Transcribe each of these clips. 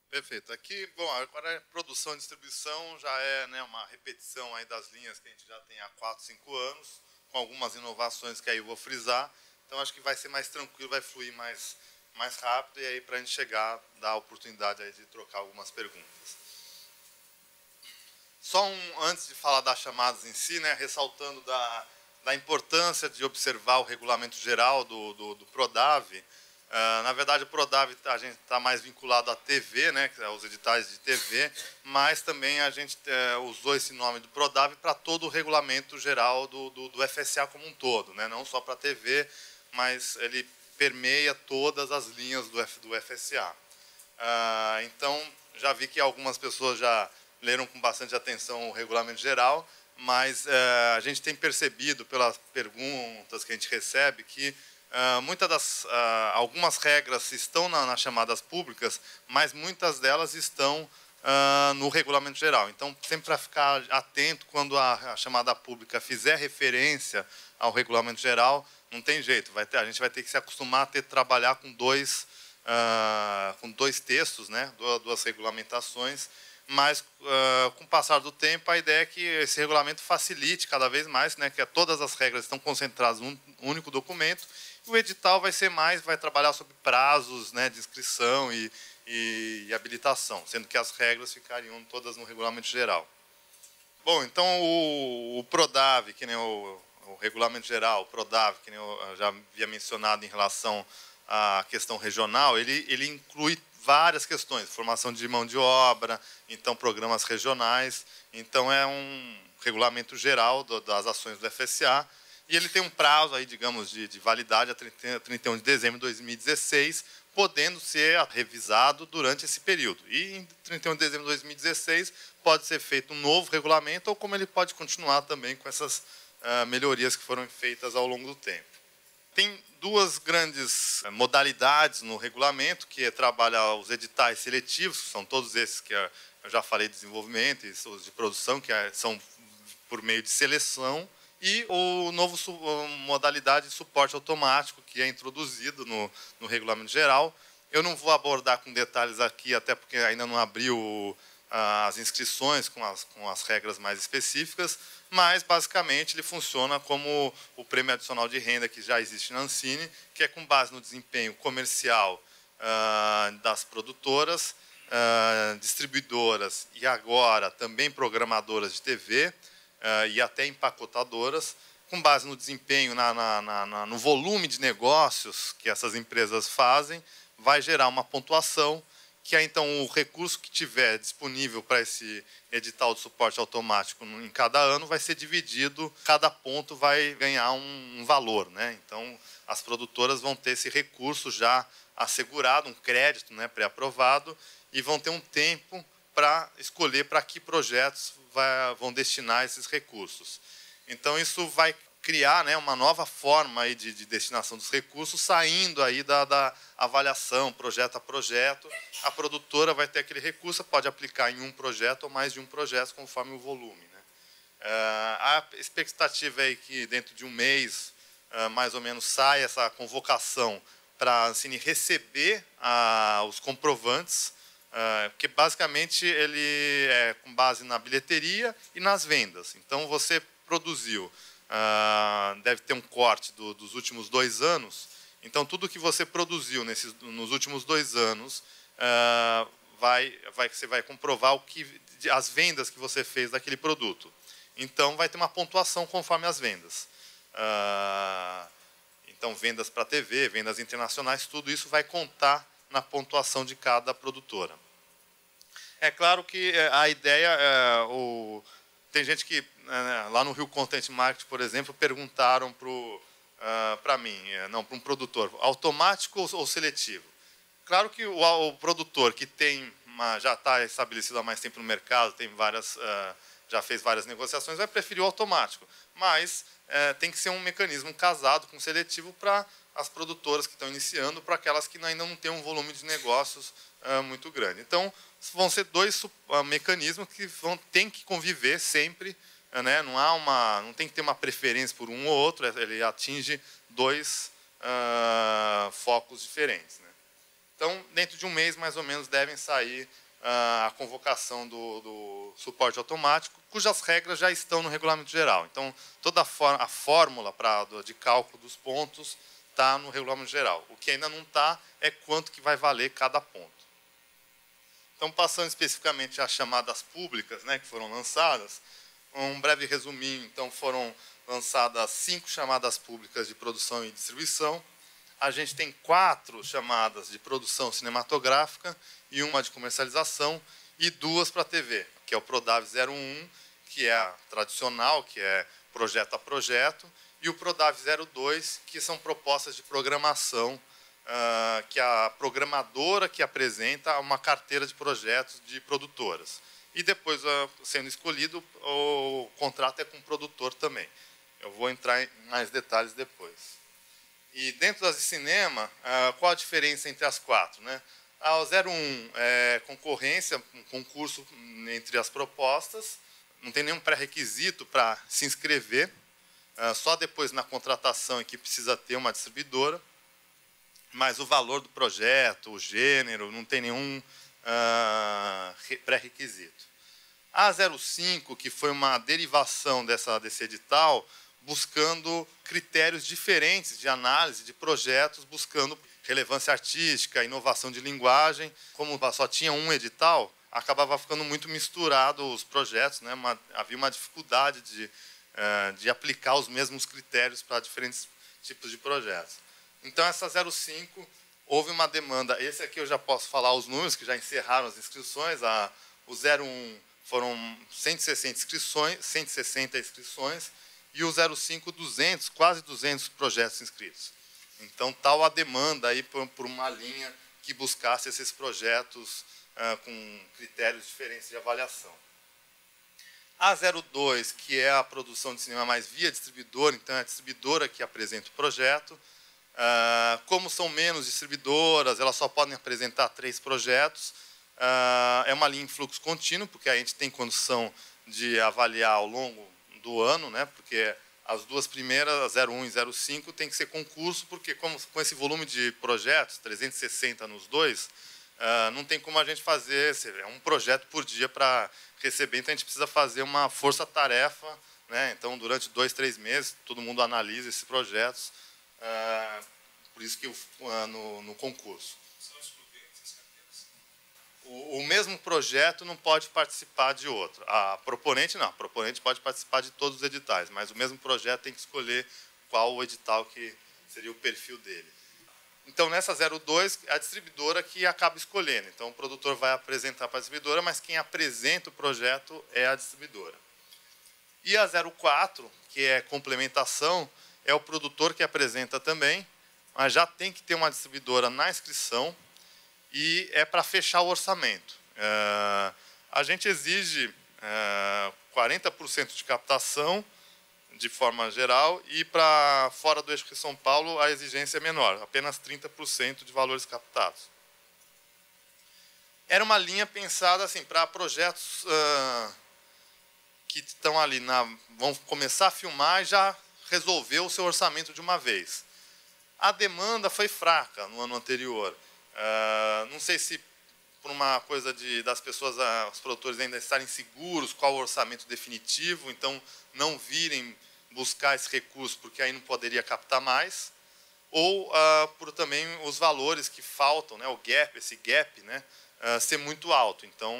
Perfeito. Aqui, bom, agora a produção e distribuição já é, né, uma repetição aí das linhas que a gente já tem há 4, 5 anos, com algumas inovações que aí eu vou frisar. Então, acho que vai ser mais tranquilo, vai fluir mais rápido, e aí para a gente chegar, dar a oportunidade aí de trocar algumas perguntas. Só antes de falar das chamadas em si, né, ressaltando da importância de observar o regulamento geral do Prodave. Na verdade, o Prodave a gente está mais vinculado à TV, né, aos editais de TV, mas também a gente usou esse nome do Prodave para todo o regulamento geral do FSA como um todo, né, não só para a TV, mas ele permeia todas as linhas do FSA. Então, já vi que algumas pessoas já leram com bastante atenção o regulamento geral, mas a gente tem percebido pelas perguntas que a gente recebe que algumas regras estão nas chamadas públicas, mas muitas delas estão no regulamento geral. Então, sempre para ficar atento quando a chamada pública fizer referência ao regulamento geral, não tem jeito, a gente vai ter que se acostumar a trabalhar com dois textos, né, duas regulamentações, mas com o passar do tempo a ideia é que esse regulamento facilite cada vez mais, né, que todas as regras estão concentradas num único documento, e o edital vai trabalhar sobre prazos, né, de inscrição e habilitação, sendo que as regras ficariam todas no regulamento geral. Bom, então o Prodave, que nem o regulamento geral, o Prodave, que nem eu já havia mencionado em relação à questão regional, ele inclui várias questões, formação de mão de obra, então programas regionais, então é um regulamento geral das ações do FSA, e ele tem um prazo aí, digamos, de validade a 31 de dezembro de 2016, podendo ser revisado durante esse período. E em 31 de dezembro de 2016 pode ser feito um novo regulamento, ou como ele pode continuar também com essas melhorias que foram feitas ao longo do tempo. Tem duas grandes modalidades no regulamento, que é trabalhar os editais seletivos, que são todos esses que eu já falei de desenvolvimento, e os de produção, que são por meio de seleção, e o novo modalidade de suporte automático, que é introduzido no regulamento geral. Eu não vou abordar com detalhes aqui, até porque ainda não abriu as inscrições com as regras mais específicas, mas, basicamente, ele funciona como o prêmio adicional de renda que já existe na Ancine, que é com base no desempenho comercial das produtoras, distribuidoras e agora também programadoras de TV, e até empacotadoras, com base no desempenho, no volume de negócios que essas empresas fazem, vai gerar uma pontuação que é, então, o recurso que tiver disponível para esse edital de suporte automático em cada ano vai ser dividido, cada ponto vai ganhar um valor, né? Então, as produtoras vão ter esse recurso já assegurado, um crédito, né, pré-aprovado, e vão ter um tempo para escolher para que projetos vão destinar esses recursos. Então, isso vai criar, né, uma nova forma aí de destinação dos recursos, saindo aí da avaliação, projeto a projeto. A produtora vai ter aquele recurso, pode aplicar em um projeto ou mais de um projeto, conforme o volume, né? A expectativa é que dentro de um mês, mais ou menos, saia essa convocação para a Ancine receber os comprovantes, porque basicamente ele é com base na bilheteria e nas vendas. Então, você produziu, deve ter um corte dos últimos 2 anos, então tudo que você produziu nos últimos 2 anos, você vai comprovar as vendas que você fez daquele produto. Então, vai ter uma pontuação conforme as vendas. Então, vendas para TV, vendas internacionais, tudo isso vai contar na pontuação de cada produtora. É claro que a ideia, tem gente que, lá no Rio Content Marketing, por exemplo, perguntaram para mim, para um produtor, automático ou seletivo? Claro que o produtor que já está estabelecido há mais tempo no mercado, já fez várias negociações, vai preferir o automático. Mas tem que ser um mecanismo casado com seletivo para as produtoras que estão iniciando, para aquelas que ainda não têm um volume de negócios muito grande. Então, vão ser 2 mecanismos que ter que conviver sempre, né? Não tem que ter uma preferência por um ou outro, ele atinge 2 focos diferentes, né? Então, dentro de um mês, mais ou menos, devem sair a convocação do suporte automático, cujas regras já estão no regulamento geral. Então, toda a fórmula de cálculo dos pontos está no regulamento geral. O que ainda não está é quanto que vai valer cada ponto. Então, passando especificamente às chamadas públicas, né, que foram lançadas, um breve resuminho. Então, foram lançadas 5 chamadas públicas de produção e distribuição. A gente tem 4 chamadas de produção cinematográfica e uma de comercialização e 2 para a TV, que é o Prodave 01, que é a tradicional, que é projeto a projeto, e o Prodave 02, que são propostas de programação, que a programadora que apresenta uma carteira de projetos de produtoras. E depois, sendo escolhido, o contrato é com o produtor também. Eu vou entrar em mais detalhes depois. E dentro das de cinema, qual a diferença entre as 4? Né? O 01 é concorrência, um concurso entre as propostas, não tem nenhum pré-requisito para se inscrever, só depois na contratação é que precisa ter uma distribuidora, mas o valor do projeto, o gênero, não tem nenhum pré-requisito. A 05, que foi uma derivação desse edital, buscando critérios diferentes de análise de projetos, buscando relevância artística, inovação de linguagem. Como só tinha um edital, acabava ficando muito misturado os projetos, né? Havia uma dificuldade de aplicar os mesmos critérios para diferentes tipos de projetos. Então, essa 05, houve uma demanda. Esse aqui eu já posso falar os números, que já encerraram as inscrições. O 01 foram 160 inscrições, e o 05, 200, quase 200 projetos inscritos. Então, tal a demanda aí por uma linha que buscasse esses projetos com critérios diferentes de avaliação. A 02, que é a produção de cinema mais via distribuidor, então é a distribuidora que apresenta o projeto. Como são menos distribuidoras, elas só podem apresentar 3 projetos. É uma linha em fluxo contínuo, porque a gente tem condição de avaliar ao longo do ano, né? Porque as 2 primeiras, a 01 e 05, tem que ser concurso, porque com esse volume de projetos, 360 nos 2, não tem como a gente fazer, é um projeto por dia para receber, então a gente precisa fazer uma força-tarefa, né? Então, durante 2, 3 meses, todo mundo analisa esses projetos, por isso que no concurso. O mesmo projeto não pode participar de outro. A proponente não. A proponente pode participar de todos os editais, mas o mesmo projeto tem que escolher qual o edital que seria o perfil dele. Então, nessa 02, é a distribuidora que acaba escolhendo. Então, o produtor vai apresentar para a distribuidora, mas quem apresenta o projeto é a distribuidora. E a 04, que é complementação, é o produtor que apresenta também, mas já tem que ter uma distribuidora na inscrição, e é para fechar o orçamento. A gente exige 40% de captação, de forma geral, e para fora do eixo Rio-São Paulo a exigência é menor, apenas 30% de valores captados. Era uma linha pensada assim, para projetos que estão ali, vão começar a filmar e já resolver o seu orçamento de uma vez. A demanda foi fraca no ano anterior. Não sei se por uma coisa das pessoas, os produtores ainda estarem seguros qual o orçamento definitivo, então não virem buscar esse recurso porque aí não poderia captar mais, ou por também os valores que faltam, né, esse gap, né, ser muito alto. Então,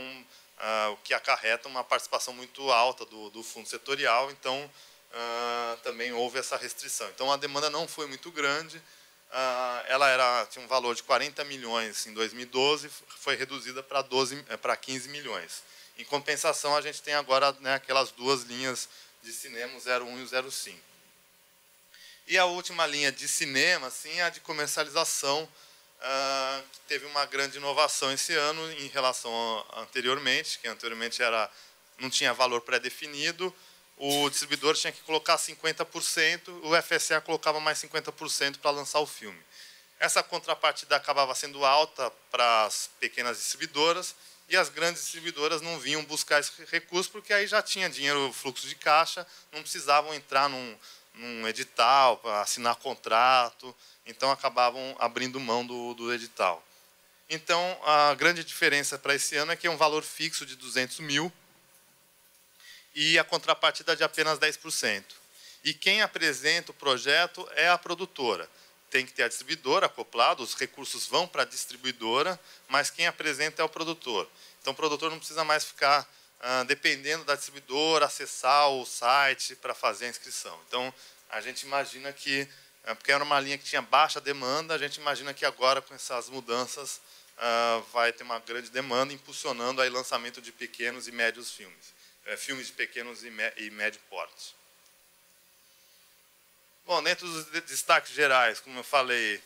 o que acarreta uma participação muito alta do fundo setorial, então também houve essa restrição. Então, a demanda não foi muito grande. Ela tinha um valor de 40 milhões em 2012, foi reduzida para 15 milhões. Em compensação, a gente tem agora, né, aquelas 2 linhas de cinema, o 01 e o 05. E a última linha de cinema, assim, é a de comercialização, que teve uma grande inovação esse ano em relação anteriormente, que anteriormente não tinha valor pré-definido. O distribuidor tinha que colocar 50%, o FSA colocava mais 50% para lançar o filme. Essa contrapartida acabava sendo alta para as pequenas distribuidoras, e as grandes distribuidoras não vinham buscar esse recurso, porque aí já tinha dinheiro, fluxo de caixa, não precisavam entrar num edital, para assinar contrato, então acabavam abrindo mão do edital. Então, a grande diferença para esse ano é que é um valor fixo de 200 mil e a contrapartida de apenas 10%. E quem apresenta o projeto é a produtora. Tem que ter a distribuidora acoplada, os recursos vão para a distribuidora, mas quem apresenta é o produtor. Então, o produtor não precisa mais ficar dependendo da distribuidora, acessar o site para fazer a inscrição. Então, a gente imagina que, porque era uma linha que tinha baixa demanda, a gente imagina que agora, com essas mudanças, vai ter uma grande demanda, impulsionando aí o lançamento de pequenos e médios filmes. Filmes de pequenos e médio porte. Bom, dentro dos destaques gerais, como eu falei,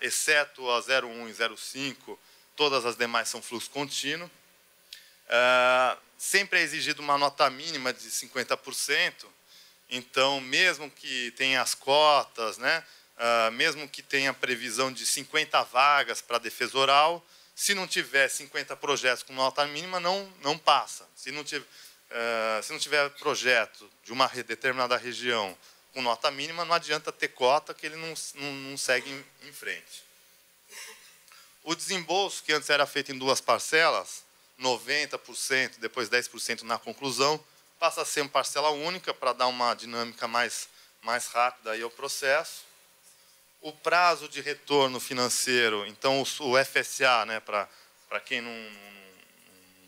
exceto a 01 e 05, todas as demais são fluxo contínuo. Sempre é exigido uma nota mínima de 50%, então, mesmo que tenha as cotas, né, mesmo que tenha previsão de 50 vagas para defesa oral, se não tiver 50 projetos com nota mínima, não passa. Se não tiver projeto de uma determinada região com nota mínima, não adianta ter cota, que ele não segue em frente. O desembolso, que antes era feito em 2 parcelas, 90%, depois 10% na conclusão, passa a ser uma parcela única para dar uma dinâmica mais rápida aí ao processo. O prazo de retorno financeiro, então o FSA, né, para quem não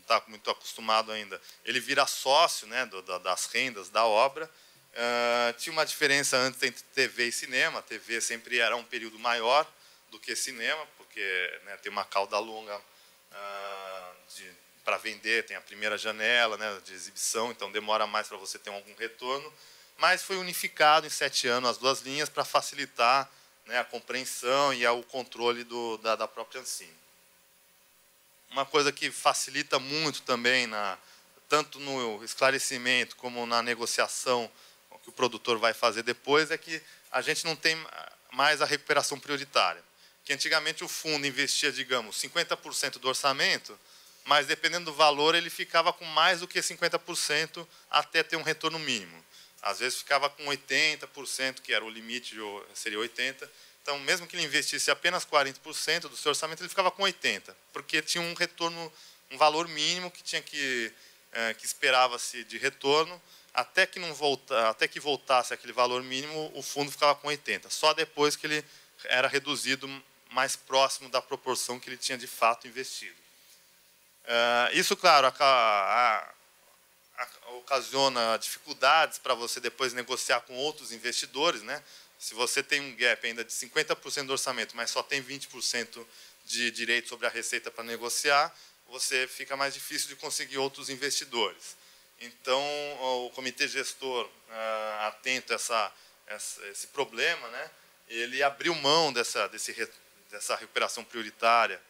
está muito acostumado ainda, ele vira sócio, né, das rendas da obra. Tinha uma diferença antes entre TV e cinema. A TV sempre era um período maior do que cinema, porque, né, tem uma cauda longa para vender, tem a primeira janela, né, de exibição, então demora mais para você ter algum retorno. Mas foi unificado em 7 anos as duas linhas para facilitar, né, a compreensão e o controle da própria Ancine. Uma coisa que facilita muito também, tanto no esclarecimento como na negociação que o produtor vai fazer depois, é que a gente não tem mais a recuperação prioritária. Que antigamente o fundo investia, digamos, 50% do orçamento, mas dependendo do valor ele ficava com mais do que 50% até ter um retorno mínimo. Às vezes ficava com 80%, que era o limite, seria 80%. Então, mesmo que ele investisse apenas 40% do seu orçamento, ele ficava com 80%, porque tinha um retorno, um valor mínimo que esperava-se de retorno, até que voltasse aquele valor mínimo, o fundo ficava com 80%. Só depois que ele era reduzido mais próximo da proporção que ele tinha de fato investido. Isso, claro, ocasiona dificuldades para você depois negociar com outros investidores, né? Se você tem um gap ainda de 50% do orçamento, mas só tem 20% de direito sobre a receita para negociar, você fica mais difícil de conseguir outros investidores. Então, o comitê gestor, atento a esse problema, né, ele abriu mão dessa recuperação prioritária.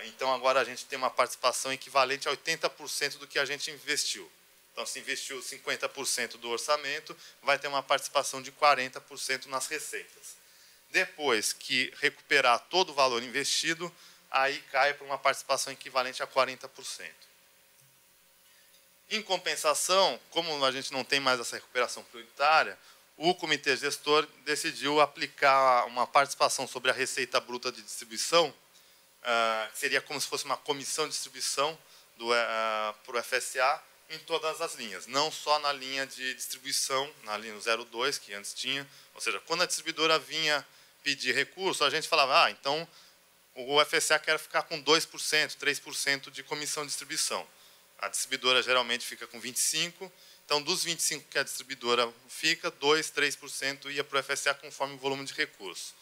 Então, agora a gente tem uma participação equivalente a 80% do que a gente investiu. Então, se investiu 50% do orçamento, vai ter uma participação de 40% nas receitas. Depois que recuperar todo o valor investido, aí cai para uma participação equivalente a 40%. Em compensação, como a gente não tem mais essa recuperação prioritária, o comitê gestor decidiu aplicar uma participação sobre a receita bruta de distribuição, que seria como se fosse uma comissão de distribuição para o FSA, em todas as linhas, não só na linha de distribuição, na linha 02, que antes tinha. Ou seja, quando a distribuidora vinha pedir recurso, a gente falava, então o FSA quer ficar com 2%, 3% de comissão de distribuição. A distribuidora geralmente fica com 25%, então dos 25% que a distribuidora fica, 2%, 3% ia para o FSA conforme o volume de recurso.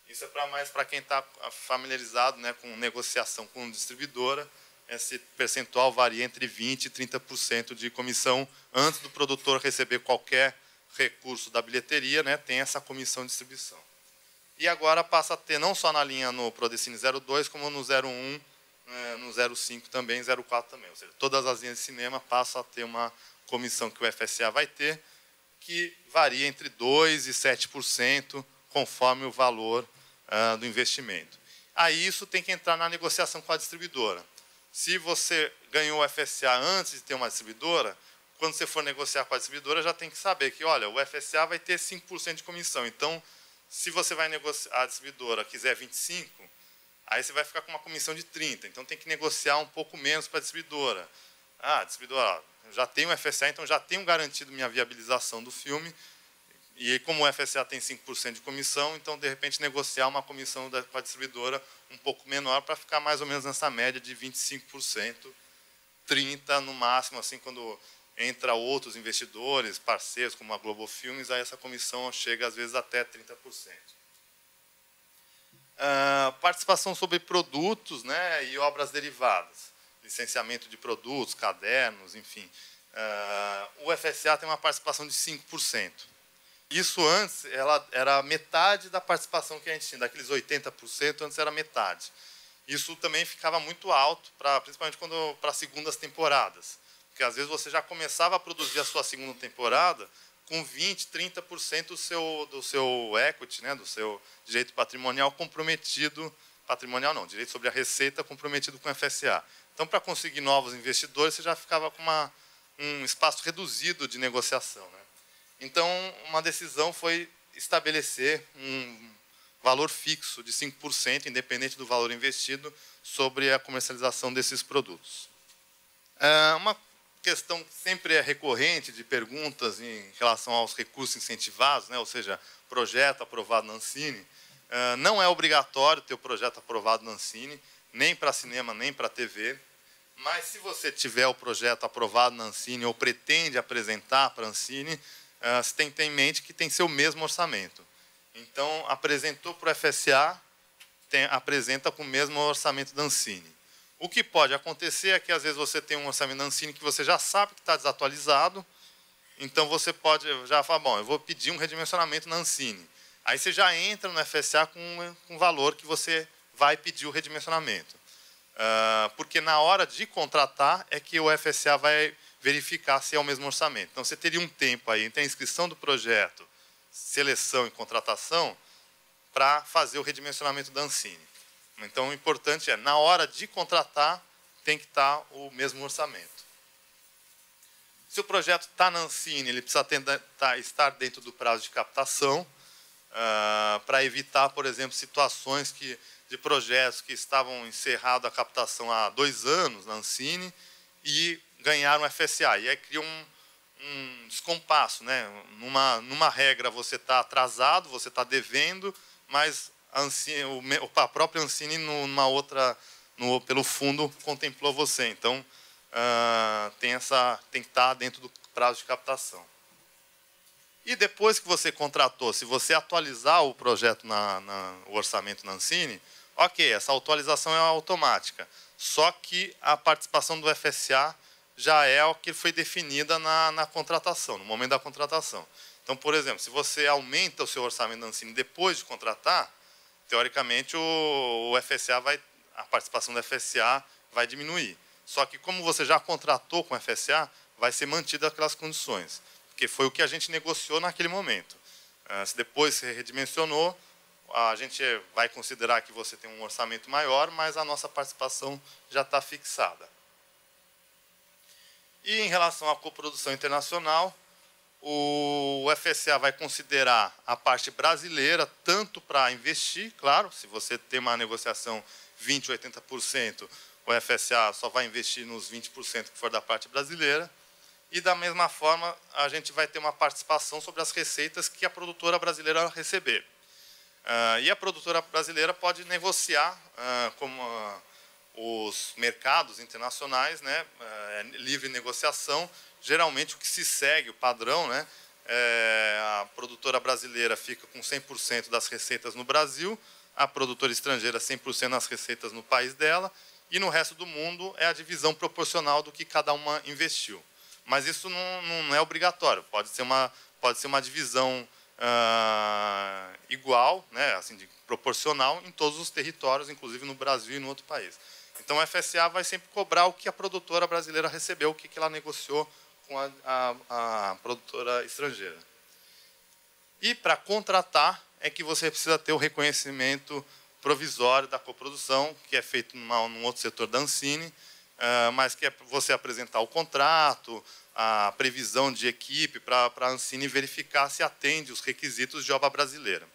Isso é mais para quem está familiarizado, né, com negociação com distribuidora. Esse percentual varia entre 20% e 30% de comissão antes do produtor receber qualquer recurso da bilheteria, né, tem essa comissão de distribuição. E agora passa a ter, não só na linha no Prodecine 02, como no 01, no 05 também, 04 também. Ou seja, todas as linhas de cinema passam a ter uma comissão que o FSA vai ter, que varia entre 2% e 7%, conforme o valor do investimento. Aí isso tem que entrar na negociação com a distribuidora. Se você ganhou o FSA antes de ter uma distribuidora, quando você for negociar com a distribuidora, já tem que saber que, olha, o FSA vai ter 5% de comissão. Então, Se você vai negociar, a distribuidora quiser 25, aí você vai ficar com uma comissão de 30. Então, tem que negociar um pouco menos para a distribuidora. Ah, distribuidora, já tenho o FSA, então já tenho garantido minha viabilização do filme. E como o FSA tem 5% de comissão, então, de repente, negociar uma comissão com a distribuidora um pouco menor para ficar mais ou menos nessa média de 25%, 30% no máximo, assim, quando entra outros investidores, parceiros, como a Globo Filmes, aí essa comissão chega, às vezes, até 30%. Participação sobre produtos, né, e obras derivadas. Licenciamento de produtos, cadernos, enfim. O FSA tem uma participação de 5%. Isso antes era metade da participação que a gente tinha, daqueles 80%, antes era metade. Isso também ficava muito alto, principalmente para segundas temporadas. Porque às vezes você já começava a produzir a sua segunda temporada com 20%, 30% do seu equity, né, do seu direito patrimonial comprometido, patrimonial não, direito sobre a receita comprometido com o FSA. Então, para conseguir novos investidores, você já ficava com um espaço reduzido de negociação, né? Então, uma decisão foi estabelecer um valor fixo de 5%, independente do valor investido, sobre a comercialização desses produtos. Uma questão que sempre é recorrente de perguntas em relação aos recursos incentivados, né, ou seja, projeto aprovado na Ancine, não é obrigatório ter o projeto aprovado na Ancine, nem para cinema, nem para TV, mas se você tiver o projeto aprovado na Ancine ou pretende apresentar para a Ancine, você tem que ter em mente que tem que ser o mesmo orçamento. Então, apresentou para o FSA, apresenta com o mesmo orçamento da Ancine. O que pode acontecer é que, às vezes, você tem um orçamento da Ancine que você já sabe que está desatualizado, então você pode já falar, bom, eu vou pedir um redimensionamento na Ancine. Aí você já entra no FSA com o valor que você vai pedir o redimensionamento. Porque na hora de contratar é que o FSA vai verificar se é o mesmo orçamento. Então, você teria um tempo aí entre a inscrição do projeto, seleção e contratação, para fazer o redimensionamento da Ancine. Então, o importante é, na hora de contratar, tem que estar o mesmo orçamento. Se o projeto está na Ancine, ele precisa estar dentro do prazo de captação, para evitar, por exemplo, situações de projetos que estavam encerrados a captação há 2 anos na Ancine e ganharam FSA. E aí cria um descompasso, né? Numa regra você está atrasado, você está devendo, mas a própria Ancine pelo fundo contemplou você. Então, tem que estar dentro do prazo de captação. E depois que você contratou, se você atualizar o projeto, o orçamento na Ancine, ok, essa atualização é automática. Só que a participação do FSA já é o que foi definida na contratação, no momento da contratação. Então, por exemplo, se você aumenta o seu orçamento da Ancine depois de contratar, teoricamente a participação do FSA vai diminuir. Só que como você já contratou com o FSA, vai ser mantida aquelas condições, porque foi o que a gente negociou naquele momento. Se depois você redimensionou, a gente vai considerar que você tem um orçamento maior, mas a nossa participação já está fixada. E em relação à coprodução internacional, o FSA vai considerar a parte brasileira, tanto para investir, claro, se você tem uma negociação 20%, 80%, o FSA só vai investir nos 20% que for da parte brasileira, e da mesma forma a gente vai ter uma participação sobre as receitas que a produtora brasileira receber. E a produtora brasileira pode negociar com os mercados internacionais, né, livre negociação. Geralmente o que se segue, o padrão, né, a produtora brasileira fica com 100% das receitas no Brasil, a produtora estrangeira 100% das receitas no país dela, e no resto do mundo é a divisão proporcional do que cada uma investiu. Mas isso não é obrigatório, pode ser uma divisão igual, né, assim, proporcional em todos os territórios, inclusive no Brasil e no outro país. Então, o FSA vai sempre cobrar o que a produtora brasileira recebeu, o que ela negociou com a produtora estrangeira. E, para contratar, é que você precisa ter o reconhecimento provisório da coprodução, que é feito num outro setor da Ancine, mas que é você apresentar o contrato, a previsão de equipe, para a Ancine verificar se atende os requisitos de obra brasileira.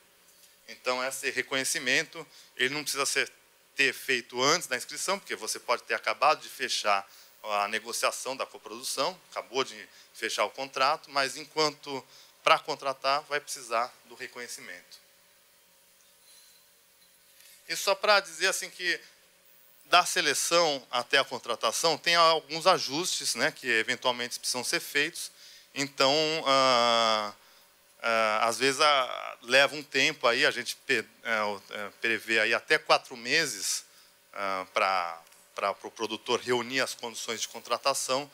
Então, esse reconhecimento ele não precisa ter feito antes da inscrição, porque você pode ter acabado de fechar a negociação da coprodução, acabou de fechar o contrato, mas enquanto para contratar vai precisar do reconhecimento. E só para dizer assim que da seleção até a contratação tem alguns ajustes, né, que eventualmente precisam ser feitos. Então, às vezes leva um tempo aí, a gente prevê aí até 4 meses para o produtor reunir as condições de contratação.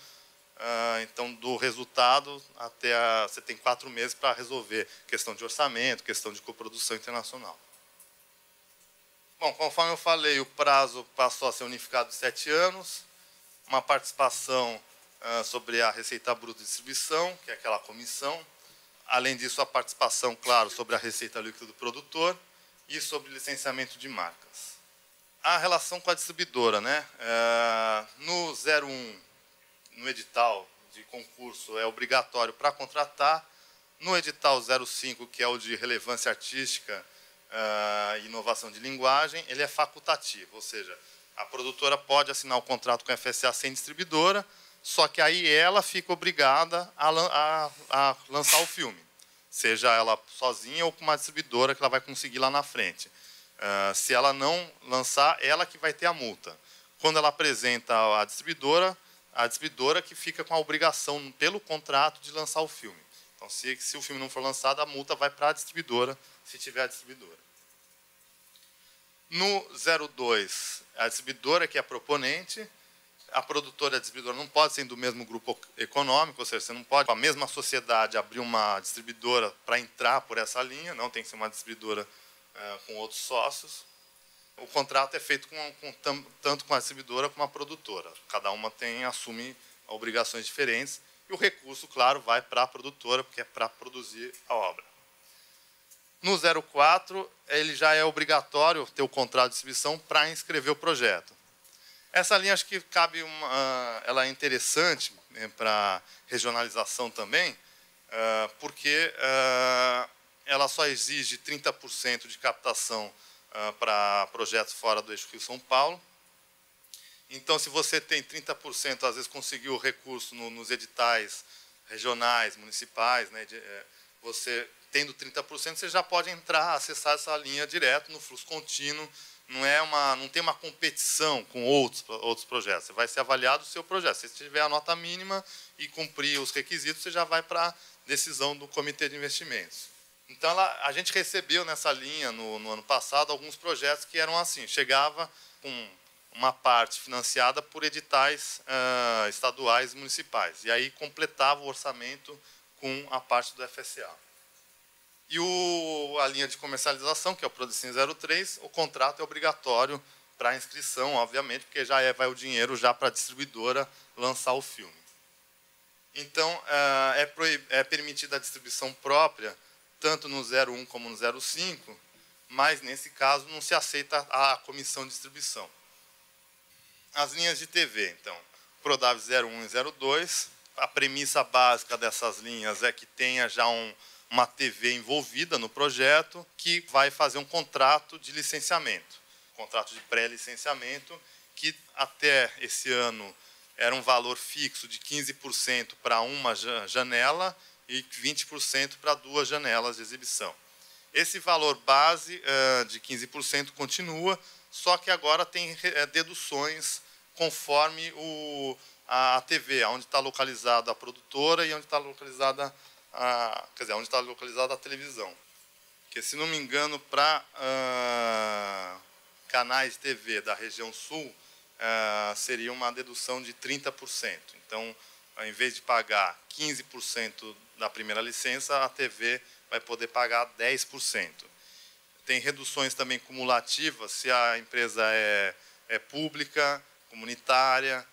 Então, do resultado até você tem 4 meses para resolver questão de orçamento, questão de coprodução internacional. Bom, conforme eu falei, o prazo passou a ser unificado de 7 anos, uma participação sobre a receita bruta de distribuição, que é aquela comissão. Além disso, a participação, claro, sobre a receita líquida do produtor e sobre licenciamento de marcas. A relação com a distribuidora, né? No 01, no edital de concurso, é obrigatório para contratar. No edital 05, que é o de relevância artística e inovação de linguagem, ele é facultativo, ou seja, a produtora pode assinar o contrato com a FSA sem distribuidora, só que aí ela fica obrigada a lançar o filme, seja ela sozinha ou com uma distribuidora que ela vai conseguir lá na frente. Se ela não lançar, ela que vai ter a multa. Quando ela apresenta a distribuidora que fica com a obrigação, pelo contrato, de lançar o filme. Então, se o filme não for lançado, a multa vai para a distribuidora, se tiver a distribuidora. No 02, a distribuidora que é a proponente, a produtora e a distribuidora não podem ser do mesmo grupo econômico, ou seja, você não pode, a mesma sociedade, abrir uma distribuidora para entrar por essa linha, não tem que ser uma distribuidora com outros sócios. O contrato é feito tanto com a distribuidora como a produtora. Cada uma assume obrigações diferentes e o recurso, claro, vai para a produtora, porque é para produzir a obra. No 04, ele já é obrigatório ter o contrato de distribuição para inscrever o projeto. Essa linha, acho que ela é interessante, né, para regionalização também, porque ela só exige 30% de captação para projetos fora do eixo Rio-São Paulo. Então, se você tem 30%, às vezes conseguiu o recurso nos editais regionais, municipais, né, você tendo 30%, você já pode entrar, acessar essa linha direto no fluxo contínuo. Não tem uma competição com outros projetos. Você vai ser avaliado o seu projeto. Se você tiver a nota mínima e cumprir os requisitos, você já vai para a decisão do Comitê de Investimentos. Então, a gente recebeu nessa linha, no ano passado, alguns projetos que eram assim, chegava com uma parte financiada por editais estaduais e municipais, e aí completava o orçamento com a parte do FSA. E a linha de comercialização, que é o Prodecin 03, o contrato é obrigatório para inscrição, obviamente, porque já vai o dinheiro já para a distribuidora lançar o filme. Então, é permitida a distribuição própria, tanto no 01 como no 05, mas, nesse caso, não se aceita a comissão de distribuição. As linhas de TV, então, Prodave 01 e 02, a premissa básica dessas linhas é que tenha já uma TV envolvida no projeto, que vai fazer um contrato de licenciamento, contrato de pré-licenciamento, que até esse ano era um valor fixo de 15% para uma janela e 20% para 2 janelas de exibição. Esse valor base de 15% continua, só que agora tem deduções conforme a TV, onde está localizada a produtora e onde está localizada onde está localizada a televisão. Porque, se não me engano, para canais de TV da região sul, seria uma dedução de 30%. Então, ao invés de pagar 15% da primeira licença, a TV vai poder pagar 10%. Tem reduções também cumulativas, se a empresa é pública, comunitária,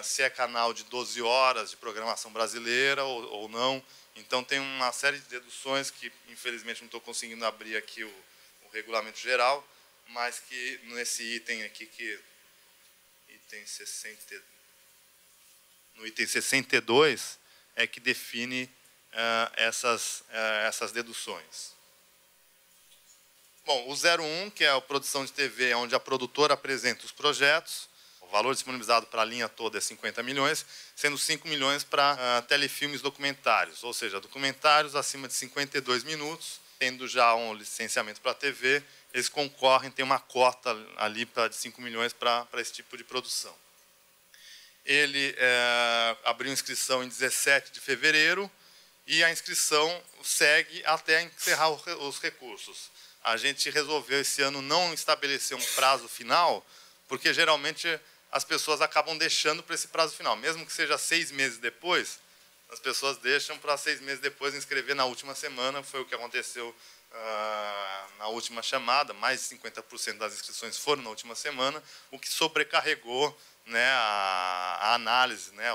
se é canal de 12 horas de programação brasileira ou não. Então, tem uma série de deduções que, infelizmente, não estou conseguindo abrir aqui o regulamento geral, mas que nesse item aqui, no item 62, é que define essas deduções. Bom, o 01, que é a produção de TV, onde a produtora apresenta os projetos. O valor disponibilizado para a linha toda é 50 milhões, sendo 5 milhões para telefilmes documentários, ou seja, documentários acima de 52 minutos, tendo já um licenciamento para a TV, eles concorrem, tem uma cota ali de 5 milhões para esse tipo de produção. Ele abriu inscrição em 17 de fevereiro e a inscrição segue até encerrar os recursos. A gente resolveu esse ano não estabelecer um prazo final, porque geralmente as pessoas acabam deixando para esse prazo final. Mesmo que seja 6 meses depois, as pessoas deixam para 6 meses depois inscrever na última semana. Foi o que aconteceu na última chamada, mais de 50% das inscrições foram na última semana, o que sobrecarregou, né, a análise. Né,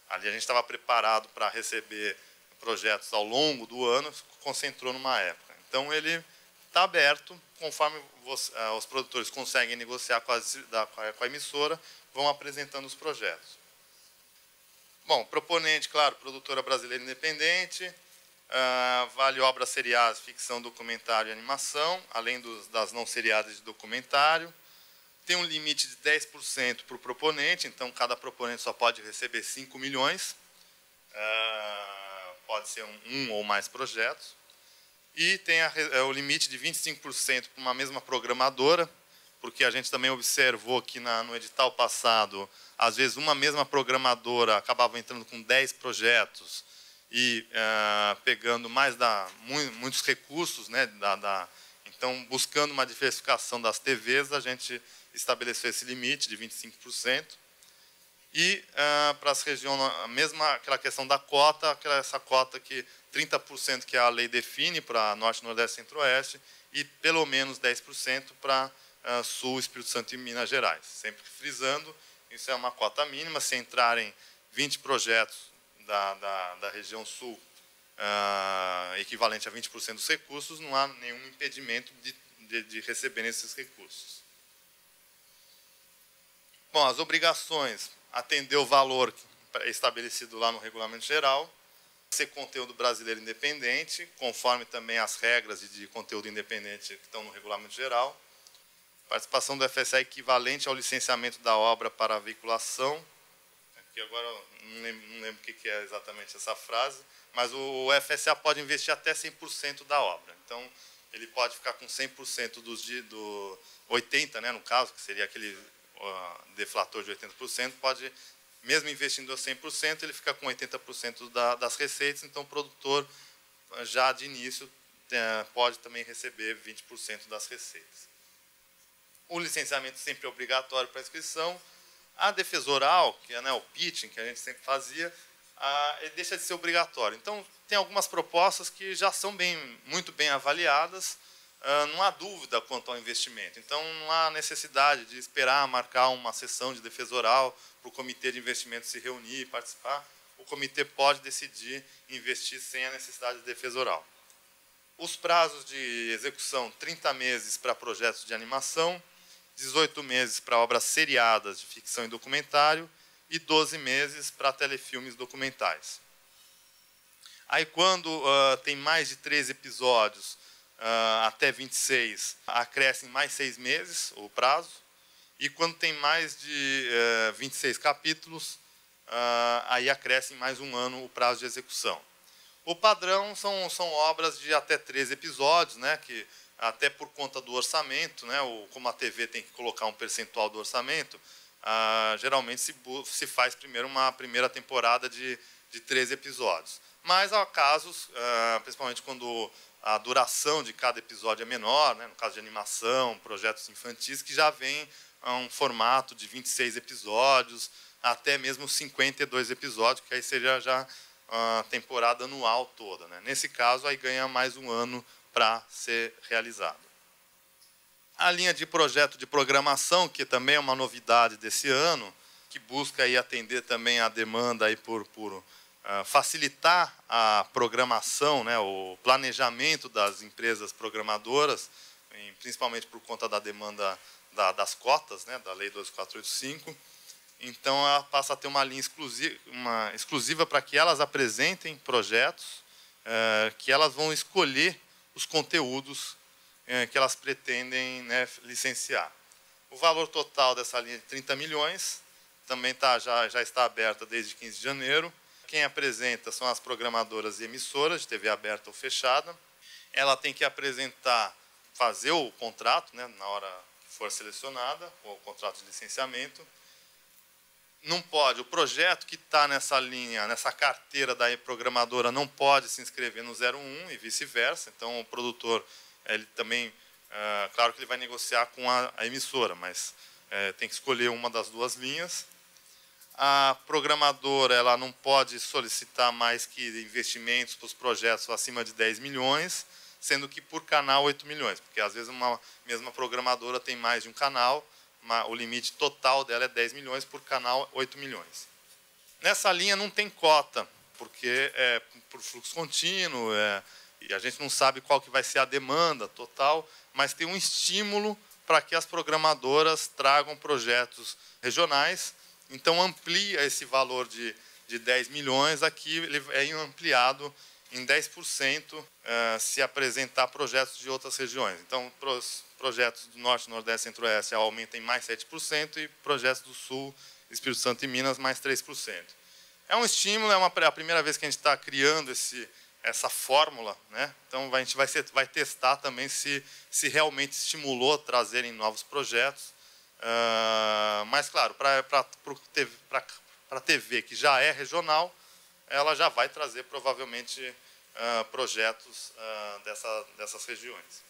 ali a gente estava preparado para receber projetos ao longo do ano, concentrou numa época. Então, ele está aberto, conforme os produtores conseguem negociar com a emissora, vão apresentando os projetos. Bom, proponente, claro, produtora brasileira independente, vale obras seriadas, ficção, documentário e animação, além das não seriadas de documentário. Tem um limite de 10% para o proponente, então cada proponente só pode receber 5 milhões, pode ser um ou mais projetos. E tem o limite de 25% para uma mesma programadora, porque a gente também observou que no edital passado, às vezes uma mesma programadora acabava entrando com 10 projetos e pegando muitos recursos, né, então, buscando uma diversificação das TVs, a gente estabeleceu esse limite de 25%. E para as regiões, mesma aquela questão da cota, essa cota que 30% que a lei define para Norte, Nordeste e Centro-Oeste, e pelo menos 10% para Sul, Espírito Santo e Minas Gerais. Sempre frisando, isso é uma cota mínima. Se entrarem 20 projetos da região Sul, equivalente a 20% dos recursos, não há nenhum impedimento de receberem esses recursos. Bom, as obrigações, atender o valor estabelecido lá no Regulamento Geral, ser conteúdo brasileiro independente, conforme também as regras de conteúdo independente que estão no Regulamento Geral. Participação do FSA equivalente ao licenciamento da obra para a veiculação. Aqui agora não lembro o que é exatamente essa frase, mas o FSA pode investir até 100% da obra. Então, ele pode ficar com 100% do 80%, né, no caso, que seria aquele deflator de 80%, pode, mesmo investindo a 100%, ele fica com 80% das receitas, então o produtor, já de início, pode também receber 20% das receitas. O licenciamento sempre é obrigatório para a inscrição. A defesa oral, que é, né, o pitching, que a gente sempre fazia, ele deixa de ser obrigatório. Então, tem algumas propostas que já são muito bem avaliadas, não há dúvida quanto ao investimento. Então, não há necessidade de esperar marcar uma sessão de defesa oral para o comitê de investimento se reunir e participar. O comitê pode decidir investir sem a necessidade de defesa oral. Os prazos de execução, 30 meses para projetos de animação, 18 meses para obras seriadas de ficção e documentário e 12 meses para telefilmes documentais. Aí, quando tem mais de 13 episódios, até 26, acrescem mais 6 meses o prazo. E quando tem mais de 26 capítulos, aí acrescem mais um ano o prazo de execução. O padrão são obras de até 13 episódios, né, que até por conta do orçamento, né, como a TV tem que colocar um percentual do orçamento, geralmente se faz primeiro uma primeira temporada de 13 episódios. Mas há casos, principalmente quando a duração de cada episódio é menor, né, no caso de animação, projetos infantis, que já vem a um formato de 26 episódios, até mesmo 52 episódios, que aí seria já a temporada anual toda, né? Nesse caso, aí ganha mais um ano para ser realizado. A linha de projeto de programação, que também é uma novidade desse ano, que busca aí atender também a demanda aí por facilitar a programação, né, o planejamento das empresas programadoras, principalmente por conta da demanda das cotas, né, da Lei 2485. Então, ela passa a ter uma linha exclusiva para que elas apresentem projetos, que elas vão escolher os conteúdos que elas pretendem, né, licenciar. O valor total dessa linha é de 30 milhões, também já está aberta desde 15 de janeiro. Quem apresenta são as programadoras e emissoras de TV aberta ou fechada. Ela tem que apresentar, fazer o contrato, né, na hora que for selecionada, o contrato de licenciamento. Não pode, o projeto que está nessa linha, nessa carteira da programadora, não pode se inscrever no 01 e vice-versa. Então, o produtor, ele também, claro que ele vai negociar com a emissora, mas tem que escolher uma das duas linhas. A programadora, ela não pode solicitar mais que investimentos para os projetos acima de 10 milhões, sendo que por canal 8 milhões, porque às vezes uma mesma programadora tem mais de um canal, o limite total dela é 10 milhões, por canal 8 milhões. Nessa linha não tem cota, porque é por fluxo contínuo, e a gente não sabe qual que vai ser a demanda total, mas tem um estímulo para que as programadoras tragam projetos regionais. Então, amplia esse valor de 10 milhões, aqui ele é ampliado em 10% se apresentar projetos de outras regiões. Então, projetos do Norte, Nordeste e Centro-Oeste aumentam em mais 7%, e projetos do Sul, Espírito Santo e Minas, mais 3%. É um estímulo, é a primeira vez que a gente está criando essa fórmula, né? Então, a gente vai testar também se realmente estimulou trazerem novos projetos. Mas, claro, para a TV, que já é regional, ela já vai trazer, provavelmente, projetos dessas regiões.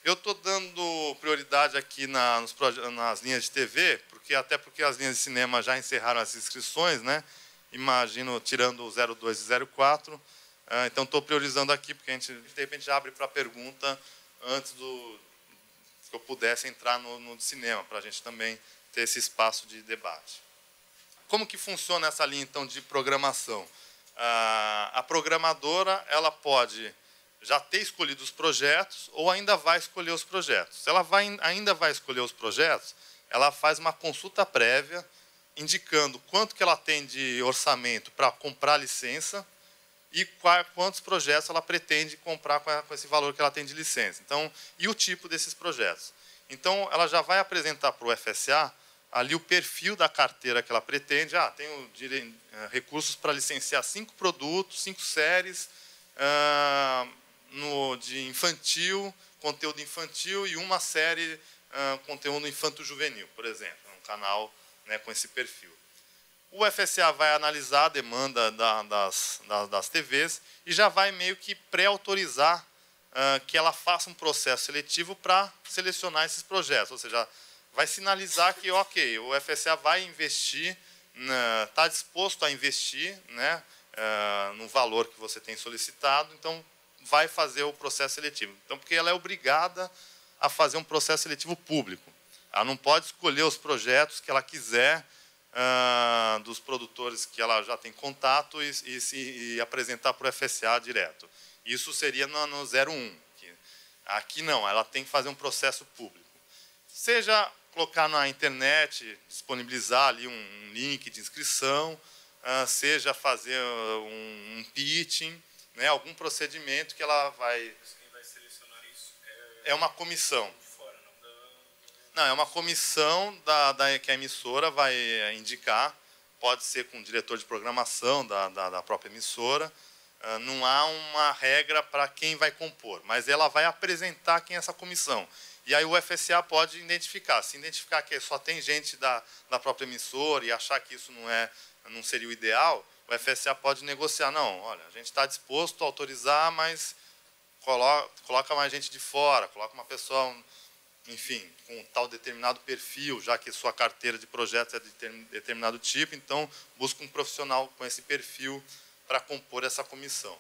Eu estou dando prioridade aqui nas linhas de TV, até porque as linhas de cinema já encerraram as inscrições, né? Imagino, tirando o 02 e 04. Então, estou priorizando aqui, porque a gente, de repente, já abre para pergunta antes que eu pudesse entrar no cinema, para a gente também ter esse espaço de debate. Como que funciona essa linha, então, de programação? A programadora, ela pode já ter escolhido os projetos ou ainda vai escolher os projetos. Se ela ainda vai escolher os projetos, ela faz uma consulta prévia, indicando quanto que ela tem de orçamento para comprar licença e quantos projetos ela pretende comprar com esse valor que ela tem de licença. Então, e o tipo desses projetos. Então, ela já vai apresentar para o FSA ali o perfil da carteira que ela pretende. Tenho recursos para licenciar 5 produtos, 5 séries de infantil, conteúdo infantil, e uma série conteúdo infanto-juvenil, por exemplo, um canal, né, com esse perfil. O FSA vai analisar a demanda das TVs e já vai meio que pré-autorizar que ela faça um processo seletivo para selecionar esses projetos. Ou seja, vai sinalizar que, ok, o FSA vai investir, está disposto a investir, né, no valor que você tem solicitado, então vai fazer o processo seletivo. Então, porque ela é obrigada a fazer um processo seletivo público. Ela não pode escolher os projetos que ela quiser, dos produtores que ela já tem contato, e apresentar para o FSA direto. Isso seria no 01. Aqui não, ela tem que fazer um processo público. Seja colocar na internet, disponibilizar ali um link de inscrição, seja fazer um pitching, né, algum procedimento que ela vai... Quem vai selecionar isso é uma comissão. Não, é uma comissão que a emissora vai indicar, pode ser com o diretor de programação da própria emissora. Não há uma regra para quem vai compor, mas ela vai apresentar quem é essa comissão. E aí o FSA pode identificar. Se identificar que só tem gente da própria emissora e achar que isso não seria o ideal, o FSA pode negociar. Não, olha, a gente está disposto a autorizar, mas coloca mais gente de fora, coloca uma pessoa, enfim, com tal determinado perfil, já que sua carteira de projetos é de determinado tipo, então busca um profissional com esse perfil para compor essa comissão.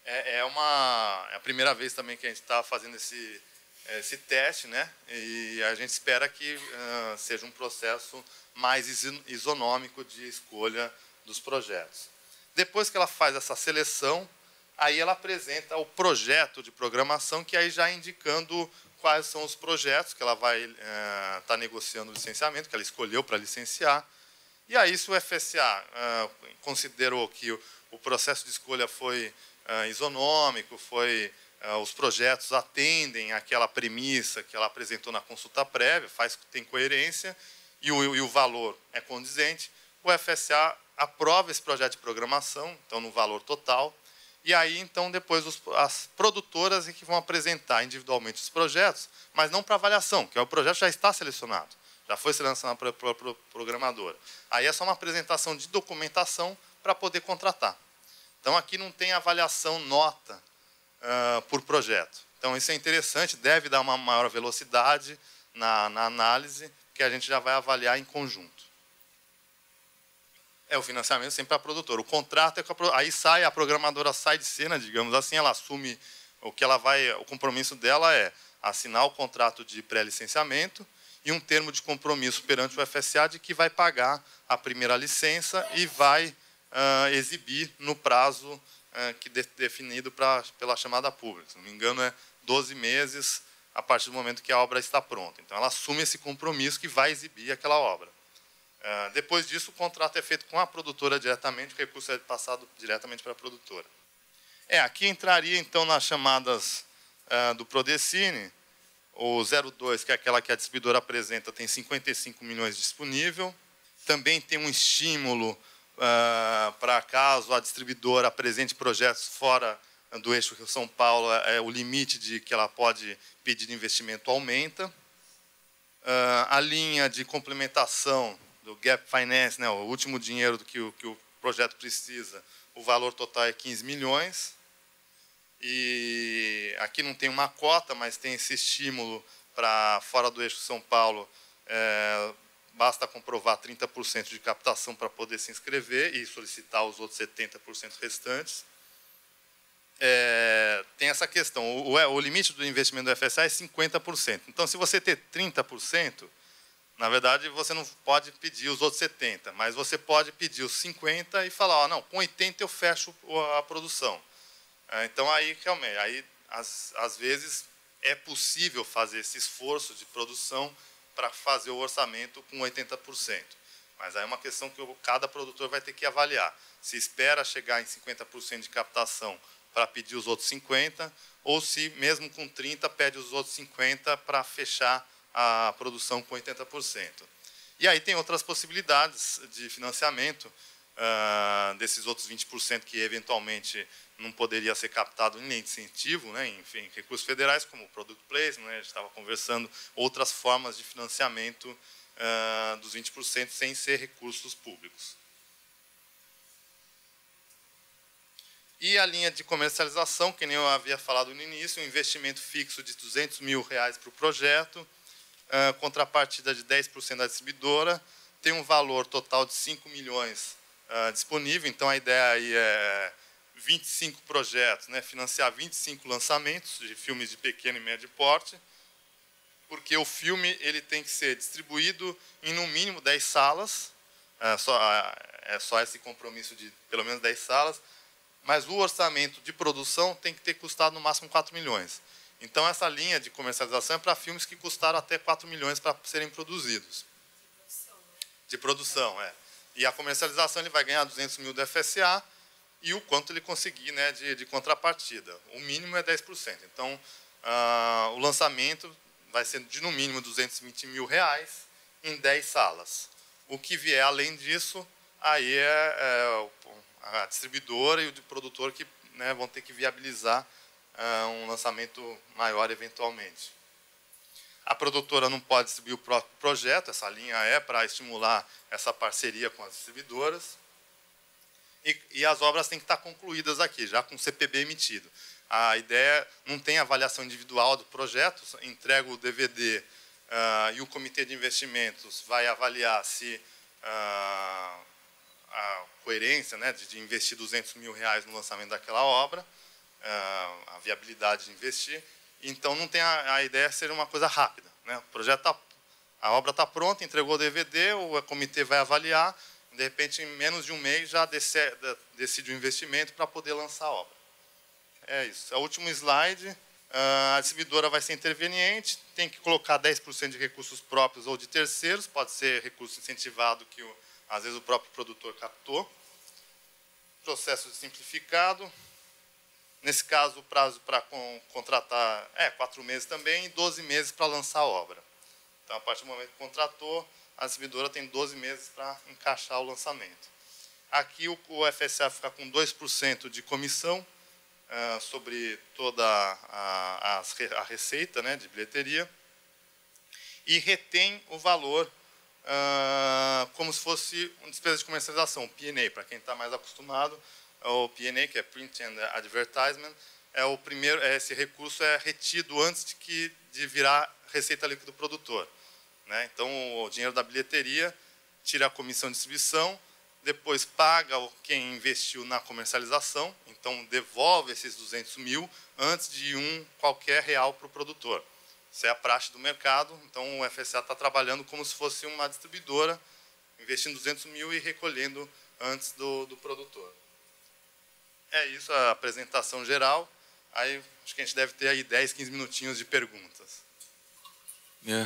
É a primeira vez também que a gente está fazendo esse teste, né? E a gente espera que seja um processo mais isonômico de escolha dos projetos. Depois que ela faz essa seleção, aí ela apresenta o projeto de programação, que aí já indicando quais são os projetos que ela vai estar negociando o licenciamento, que ela escolheu para licenciar. E aí, se o FSA considerou que o processo de escolha foi isonômico, os projetos atendem àquela premissa que ela apresentou na consulta prévia, tem coerência, e o valor é condizente, o FSA aprova esse projeto de programação, então, no valor total, e aí, então, depois as produtoras é que vão apresentar individualmente os projetos, mas não para avaliação, porque o projeto já está selecionado, já foi selecionado pela programadora. Aí é só uma apresentação de documentação para poder contratar. Então, aqui não tem avaliação nota por projeto. Então, isso é interessante, deve dar uma maior velocidade na análise, que a gente já vai avaliar em conjunto. O financiamento sempre para a produtora. O contrato é com aí a programadora sai de cena, digamos assim, ela assume o compromisso dela é assinar o contrato de pré-licenciamento e um termo de compromisso perante o FSA de que vai pagar a primeira licença e vai exibir no prazo definido pela chamada pública. Se não me engano, é 12 meses a partir do momento que a obra está pronta. Então, ela assume esse compromisso que vai exibir aquela obra. Depois disso, o contrato é feito com a produtora diretamente, o recurso é passado diretamente para a produtora. Aqui entraria, então, nas chamadas do Prodecine, o 02, que é aquela que a distribuidora apresenta, tem 55 milhões disponível. Também tem um estímulo para caso a distribuidora apresente projetos fora do eixo Rio-São Paulo, o limite de que ela pode pedir de investimento aumenta. A linha de complementação do Gap Finance, né, o último dinheiro que o projeto precisa, o valor total é 15 milhões. E aqui não tem uma cota, mas tem esse estímulo para fora do eixo São Paulo. Basta comprovar 30% de captação para poder se inscrever e solicitar os outros 70% restantes. Tem essa questão, o limite do investimento do FSA é 50%. Então, se você ter 30%, na verdade, você não pode pedir os outros 70%, mas você pode pedir os 50% e falar, não, com 80% eu fecho a produção. Então, aí, realmente, às vezes, é possível fazer esse esforço de produção para fazer o orçamento com 80%. Mas aí é uma questão que cada produtor vai ter que avaliar. Se espera chegar em 50% de captação para pedir os outros 50%, ou se, mesmo com 30%, pede os outros 50% para fechar a produção com 80%. E aí tem outras possibilidades de financiamento, desses outros 20% que, eventualmente, não poderia ser captado em lei de incentivo, né, em recursos federais, como o Product Placement, né, a gente estava conversando, outras formas de financiamento dos 20% sem ser recursos públicos. E a linha de comercialização, que nem eu havia falado no início, um investimento fixo de R$200 mil para o projeto, contrapartida de 10% da distribuidora, tem um valor total de 5 milhões disponível, então a ideia aí é 25 projetos, né, financiar 25 lançamentos de filmes de pequeno e médio porte, porque o filme ele tem que ser distribuído em, no mínimo, 10 salas, é só esse compromisso de pelo menos 10 salas, mas o orçamento de produção tem que ter custado no máximo 4 milhões. Então, essa linha de comercialização é para filmes que custaram até 4 milhões para serem produzidos. De produção, é. E a comercialização ele vai ganhar 200 mil do FSA e o quanto ele conseguir, né, de contrapartida. O mínimo é 10%. Então, o lançamento vai ser de, no mínimo, R$220 mil em 10 salas. O que vier além disso, aí a distribuidora e o produtor que, né, vão ter que viabilizar um lançamento maior eventualmente. A produtora não pode distribuir o próprio projeto, essa linha é para estimular essa parceria com as distribuidoras. E as obras têm que estar concluídas aqui, já com o CPB emitido. A ideia não tem avaliação individual do projeto, entrega o DVD e o comitê de investimentos vai avaliar se a coerência, né, de investir R$200 mil no lançamento daquela obra, a viabilidade de investir. Então, não tem a ideia de ser uma coisa rápida, né? O projeto a obra está pronta, entregou o DVD, o comitê vai avaliar, de repente, em menos de um mês, já decide o investimento para poder lançar a obra. É isso. É o último slide. A distribuidora vai ser interveniente, tem que colocar 10% de recursos próprios ou de terceiros, pode ser recurso incentivado que, às vezes, o próprio produtor captou. Processo simplificado. Nesse caso, o prazo para contratar é 4 meses também e 12 meses para lançar a obra. Então, a partir do momento que contratou, a distribuidora tem 12 meses para encaixar o lançamento. Aqui, o FSA fica com 2% de comissão sobre toda a receita, né, de bilheteria, e retém o valor como se fosse uma despesa de comercialização, P&A, para quem está mais acostumado. O P&A, que é Print and Advertisement, é o primeiro, esse recurso é retido antes de virar receita líquida do produtor, né? Então, o dinheiro da bilheteria tira a comissão de distribuição, depois paga quem investiu na comercialização, então devolve esses 200 mil antes de qualquer real para o produtor. Isso é a praxe do mercado, então o FSA está trabalhando como se fosse uma distribuidora, investindo 200 mil e recolhendo antes do produtor. É isso a apresentação geral. Aí acho que a gente deve ter aí 10, 15 minutinhos de perguntas.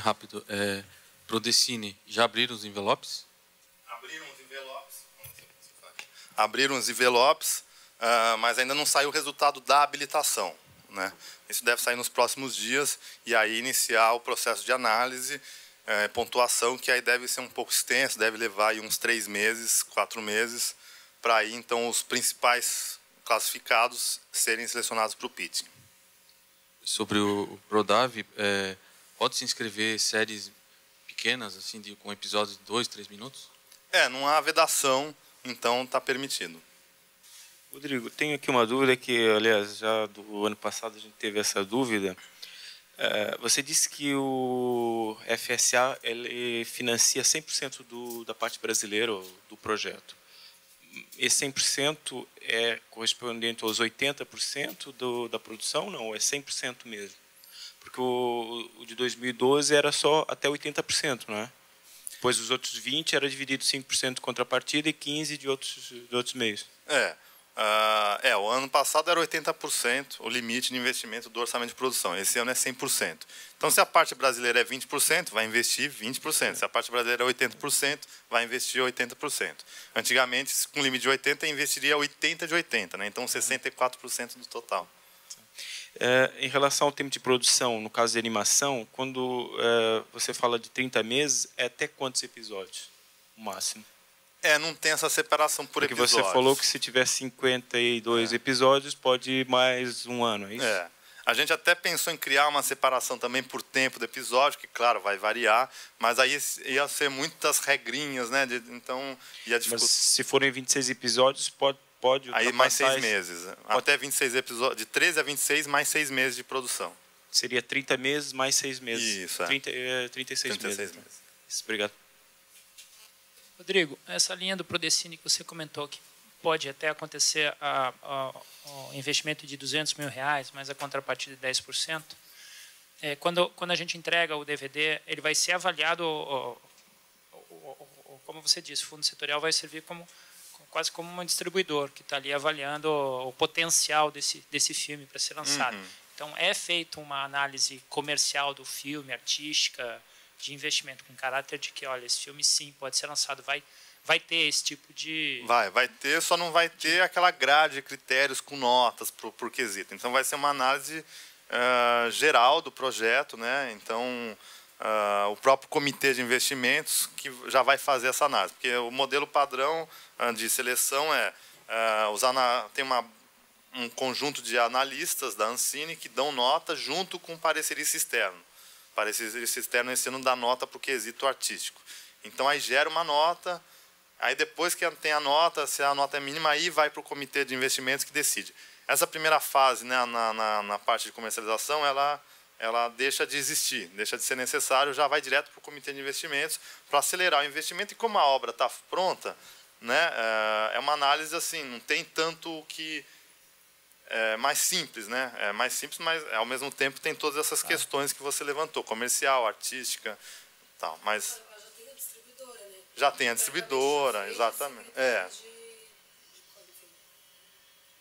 Rápido. Prodecine, já abriram os envelopes? Abriram os envelopes. Abriram os envelopes, mas ainda não saiu o resultado da habilitação, né? Isso deve sair nos próximos dias e aí iniciar o processo de análise, pontuação, que aí deve ser um pouco extenso, deve levar aí uns 3 meses, 4 meses, para aí então os principais classificados serem selecionados para o pitching. Sobre o Prodave, pode se inscrever séries pequenas, assim, com episódios de 2, 3 minutos? Não há vedação, então está permitido. Rodrigo, tenho aqui uma dúvida que, aliás, já do ano passado a gente teve essa dúvida. Você disse que o FSA ele financia 100% da parte brasileira do projeto. Esse 100% é correspondente aos 80% da produção? Não, é 100% mesmo. Porque o de 2012 era só até 80%, não é? Depois os outros 20% era dividido 5% de contrapartida e 15% de outros meios. O ano passado era 80% o limite de investimento do orçamento de produção. Esse ano é 100%. Então, se a parte brasileira é 20%, vai investir 20%. Se a parte brasileira é 80%, vai investir 80%. Antigamente, com limite de 80%, investiria 80% de 80%, né? Então 64% do total. Em relação ao tempo de produção, no caso de animação, quando você fala de 30 meses, é até quantos episódios, o máximo? Não tem essa separação por episódios. Porque você falou que se tiver 52 episódios, pode ir mais um ano, é isso? A gente até pensou em criar uma separação também por tempo do episódio, que, claro, vai variar, mas aí ia ser muitas regrinhas, né? Então, ia dificultar. Mas se forem 26 episódios, pode aí mais 6 meses. Até 26 episódios, de 13 a 26, mais 6 meses de produção. Seria 30 meses mais 6 meses. Isso, 36 meses. Isso, obrigado. Rodrigo, essa linha do Prodecine que você comentou, que pode até acontecer o investimento de R$200 mil, mas a contrapartida de 10%, quando a gente entrega o DVD, ele vai ser avaliado, como você disse, o fundo setorial vai servir quase como um distribuidor, que está ali avaliando o potencial desse filme para ser lançado. Então, é feita uma análise comercial do filme, artística, de investimento, com caráter de que, olha, esse filme sim pode ser lançado, vai ter esse tipo de... Vai ter, só não vai ter aquela grade de critérios com notas por quesito. Então vai ser uma análise geral do projeto, né? Então o próprio comitê de investimentos que já vai fazer essa análise, porque o modelo padrão de seleção tem um conjunto de analistas da Ancine que dão nota junto com o parecerista externo. O parecerista externo esse ano dá nota para o quesito artístico. Então aí gera uma nota, aí depois que tem a nota, se a nota é mínima, aí vai para o comitê de investimentos que decide. Essa primeira fase, né, na parte de comercialização, ela deixa de existir, deixa de ser necessário, já vai direto para o comitê de investimentos para acelerar o investimento. E como a obra está pronta, né, é uma análise assim, não tem tanto que... mais simples, né? É mais simples, mas ao mesmo tempo tem todas essas questões que você levantou, comercial, artística, tal. Mas já tem a distribuidora, né? Já tem a distribuidora, exatamente.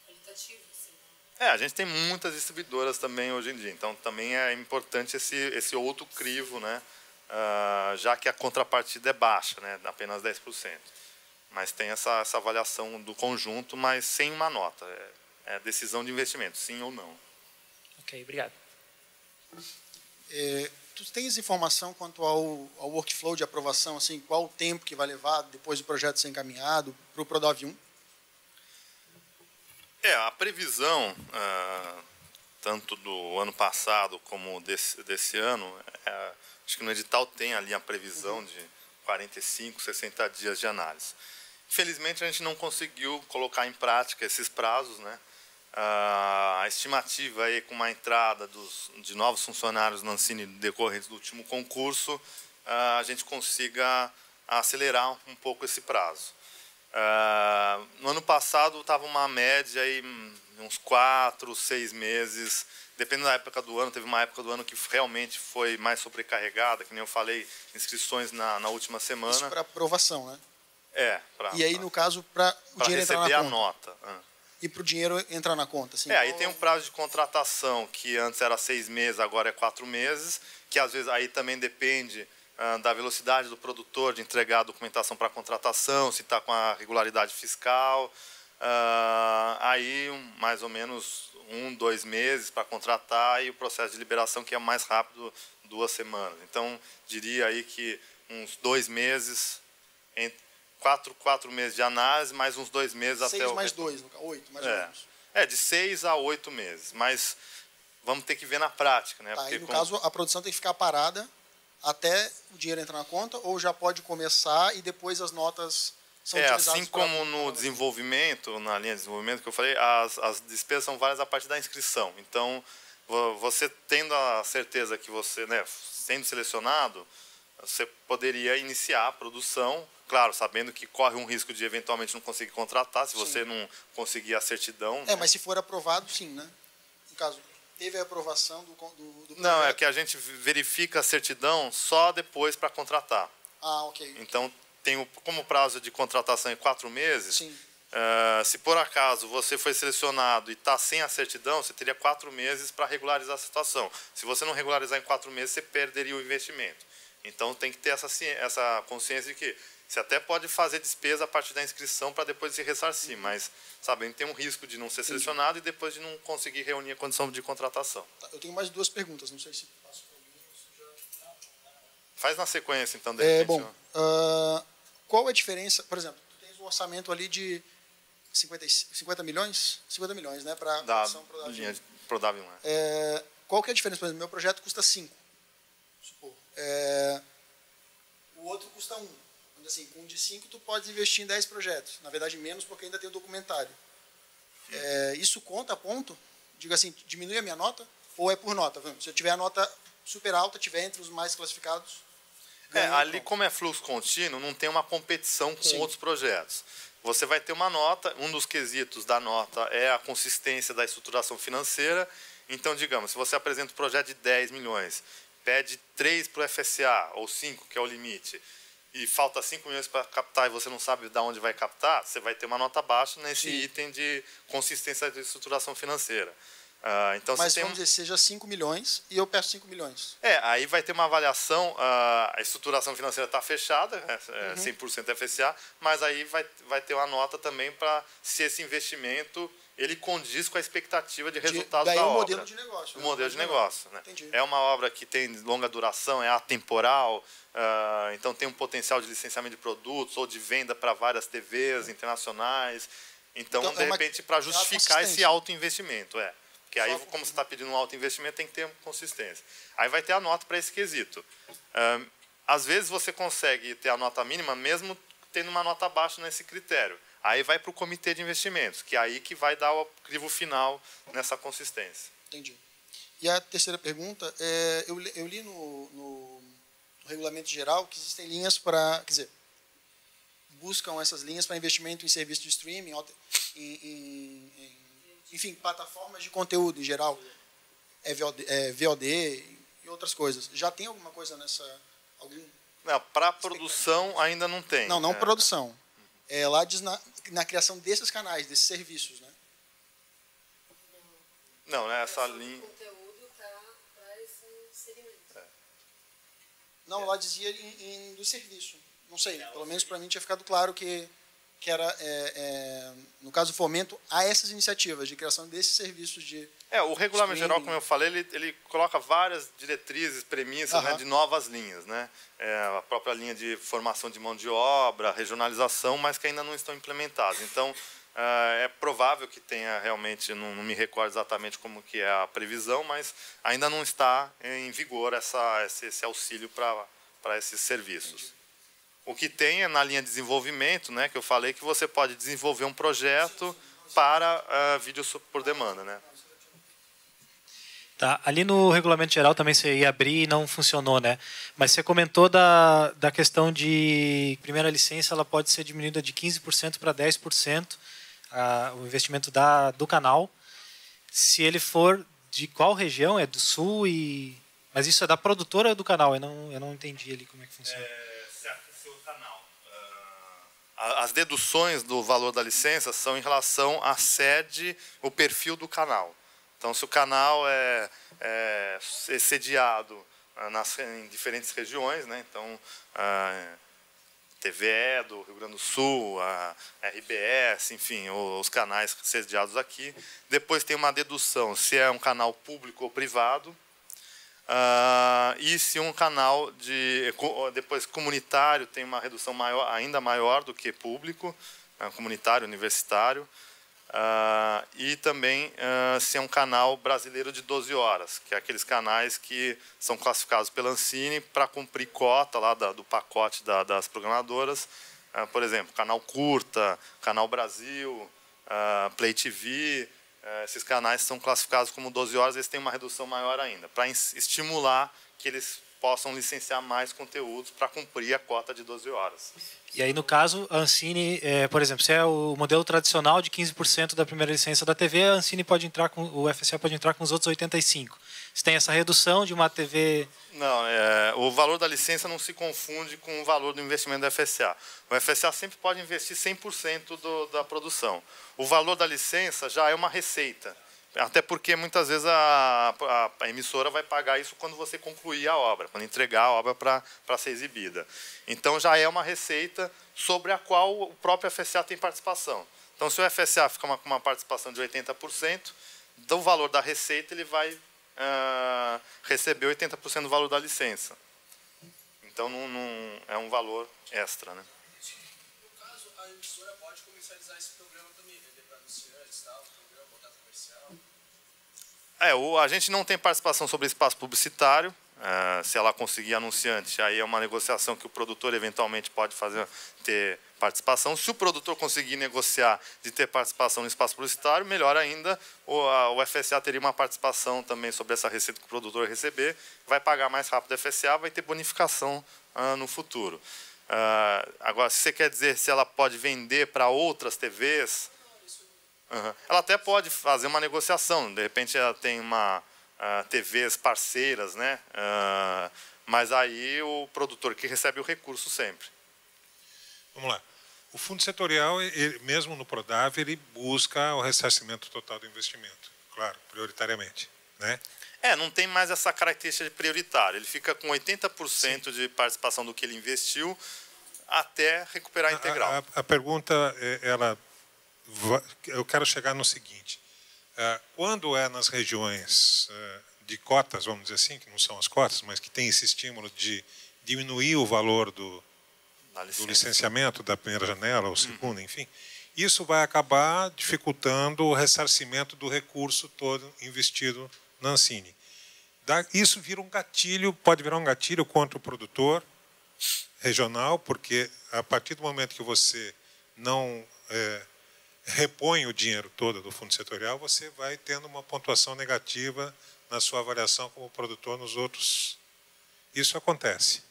Qualitativo, assim. A gente tem muitas distribuidoras também hoje em dia, então também é importante esse outro crivo, né? Já que a contrapartida é baixa, né? Apenas 10%. Mas tem essa avaliação do conjunto, mas sem uma nota. decisão de investimento, sim ou não. Ok, obrigado. Tu tens informação quanto ao workflow de aprovação, assim, qual o tempo que vai levar depois do projeto ser encaminhado para o Prodov 1? A previsão, tanto do ano passado como desse ano, acho que no edital tem ali a previsão de 45, 60 dias de análise. Infelizmente, a gente não conseguiu colocar em prática esses prazos, né? A estimativa aí com uma entrada de novos funcionários na Ancine decorrentes do último concurso, a gente consiga acelerar um pouco esse prazo. No ano passado estava uma média aí uns 4, 6 meses, dependendo da época do ano. Teve uma época do ano que realmente foi mais sobrecarregada, que nem eu falei, inscrições na última semana. Isso para aprovação, né? E aí, no caso, para o dinheiro entrar na conta. Para receber a nota. E para o dinheiro entrar na conta. Assim, aí tem um prazo de contratação, que antes era 6 meses, agora é 4 meses, que às vezes aí também depende da velocidade do produtor de entregar a documentação para a contratação, se está com a regularidade fiscal. Aí mais ou menos 1, 2 meses para contratar, e o processo de liberação, que é mais rápido, 2 semanas. Então, diria aí que uns 2 meses, 4 meses de análise, mais uns 2 meses 6 até o... 6 mais 2, 8, mais ou menos. De 6 a 8 meses, mas vamos ter que ver na prática, né? Porque no caso, a produção tem que ficar parada até o dinheiro entrar na conta, ou já pode começar e depois as notas são utilizadas? Assim como no desenvolvimento, na linha de desenvolvimento que eu falei, as despesas são várias a partir da inscrição. Então, você tendo a certeza que você, né, sendo selecionado, você poderia iniciar a produção, claro, sabendo que corre um risco de eventualmente não conseguir contratar, se você não conseguir a certidão. Mas se for aprovado, sim, né? No caso, teve a aprovação do projeto. Não, é que a gente verifica a certidão só depois para contratar. Ok. Então, como o prazo de contratação é 4 meses, se por acaso você foi selecionado e está sem a certidão, você teria 4 meses para regularizar a situação. Se você não regularizar em 4 meses, você perderia o investimento. Então, tem que ter essa consciência de que você até pode fazer despesa a partir da inscrição para depois se ressarcir, mas sabendo que tem um risco de não ser selecionado e depois de não conseguir reunir a condição de contratação. Eu tenho mais 2 perguntas, não sei se passo por mim ou se já... Faz na sequência, então, de repente. Qual é a diferença? Por exemplo, tu tens um orçamento ali de 50 milhões? 50 milhões, né? Para a produção Prodave 1. Qual que é a diferença? Por exemplo, meu projeto custa 5. Supor. O outro custa 1. Assim, com um de 5, tu pode investir em 10 projetos. Na verdade, menos, porque ainda tem o documentário. Isso conta a ponto? Digo assim, diminui a minha nota? Ou é por nota? Se eu tiver a nota super alta, tiver entre os mais classificados... ali, como é fluxo contínuo, não tem uma competição com outros projetos. Você vai ter uma nota, um dos quesitos da nota é a consistência da estruturação financeira. Então, digamos, se você apresenta um projeto de 10 milhões, pede 3 para o FSA, ou 5, que é o limite, e falta 5 milhões para captar e você não sabe de onde vai captar, você vai ter uma nota baixa nesse item de consistência de estruturação financeira. Então, mas vamos dizer, seja 5 milhões e eu peço 5 milhões. Aí vai ter uma avaliação, a estruturação financeira está fechada, 100% FSA, mas aí vai ter uma nota também para se esse investimento ele condiz com a expectativa de resultado da obra. O modelo de negócio. O modelo de negócio. Né? Entendi. É uma obra que tem longa duração, é atemporal, então tem um potencial de licenciamento de produtos ou de venda para várias TVs internacionais. Então de repente, para justificar esse alto investimento. Porque aí, como você está pedindo um alto investimento, tem que ter consistência. Aí vai ter a nota para esse quesito. Às vezes você consegue ter a nota mínima, mesmo tendo uma nota baixa nesse critério. Aí vai para o comitê de investimentos, que é aí que vai dar o crivo final nessa consistência. Entendi. E a terceira pergunta, eu li no regulamento geral que existem linhas para, quer dizer, buscam essas linhas para investimento em serviço de streaming, enfim, plataformas de conteúdo em geral, VOD e outras coisas. Já tem alguma coisa nessa? Não, para produção ainda não tem. Não produção. Lá diz na criação desses canais, desses serviços, né? Não, né? Essa linha. O conteúdo está para esse segmento. Não, lá dizia do serviço. Não sei, pelo menos para mim tinha ficado claro que que era, no caso, fomento a essas iniciativas de criação desses serviços de o regulamento geral, streaming. como eu falei, ele coloca várias diretrizes, premissas, né, de novas linhas, né? A própria linha de formação de mão de obra, regionalização, mas que ainda não estão implementadas. Então, é provável que tenha realmente, não me recordo exatamente como que é a previsão, mas ainda não está em vigor esse auxílio para esses serviços. O que tem é na linha de desenvolvimento, né, que eu falei, que você pode desenvolver um projeto para vídeo por demanda, né? Tá. Ali no regulamento geral também você ia abrir e não funcionou, né? Mas você comentou da questão de primeira licença, ela pode ser diminuída de 15% para 10%, o investimento do canal. Se ele for de qual região? É do sul e... Mas isso é da produtora ou do canal? Eu não entendi ali como é que funciona. Se o canal. As deduções do valor da licença são em relação à sede, o perfil do canal. Então, se o canal é sediado em diferentes regiões, né? Então, TVE do Rio Grande do Sul, a RBS, enfim, os canais sediados aqui. Depois tem uma dedução se é um canal público ou privado. E se um canal depois comunitário tem uma redução ainda maior do que público, comunitário, universitário. E também se é um canal brasileiro de 12 horas, que é aqueles canais que são classificados pela Ancine para cumprir cota lá do pacote das programadoras. Por exemplo, canal Curta, Canal Brasil, Play TV, esses canais são classificados como 12 horas, eles têm uma redução maior ainda, para estimular que eles possam licenciar mais conteúdos para cumprir a cota de 12 horas. E aí, no caso, a Ancine, por exemplo, se é o modelo tradicional de 15% da primeira licença da TV, a Ancine pode entrar o FSA pode entrar com os outros 85%. Se tem essa redução de uma TV... Não, o valor da licença não se confunde com o valor do investimento do FSA. O FSA sempre pode investir 100% da produção. O valor da licença já é uma receita. Até porque, muitas vezes, a emissora vai pagar isso quando você concluir a obra, quando entregar a obra para ser exibida. Então, já é uma receita sobre a qual o próprio FSA tem participação. Então, se o FSA fica com uma participação de 80%, do valor da receita, ele vai receber 80% do valor da licença. Então, não é um valor extra, né? No caso, a emissora pode comercializar esse programa também, vender para anunciantes, tal, programa, botar comercial. A gente não tem participação sobre espaço publicitário. Se ela conseguir anunciante, aí é uma negociação que o produtor eventualmente pode ter participação. Se o produtor conseguir negociar de ter participação no espaço publicitário, melhor ainda, o FSA teria uma participação também sobre essa receita que o produtor receber, vai pagar mais rápido o FSA, vai ter bonificação no futuro. Agora, se você quer dizer se ela pode vender para outras TVs, ela até pode fazer uma negociação. De repente, ela tem TVs parceiras, né? Mas aí o produtor que recebe o recurso sempre. Vamos lá. O fundo setorial, mesmo no Prodave, ele busca o ressarcimento total do investimento, claro, prioritariamente, né? Não tem mais essa característica de prioritário. Ele fica com 80% de participação do que ele investiu até recuperar integral. A pergunta, eu quero chegar no seguinte. Quando é nas regiões de cotas, vamos dizer assim, que não são as cotas, mas que tem esse estímulo de diminuir o valor do licenciamento da primeira janela ou segunda, enfim, isso vai acabar dificultando o ressarcimento do recurso todo investido na Ancine. Isso vira um gatilho, pode virar um gatilho contra o produtor regional, porque a partir do momento que você não repõe o dinheiro todo do fundo setorial, você vai tendo uma pontuação negativa na sua avaliação como produtor nos outros. Isso acontece.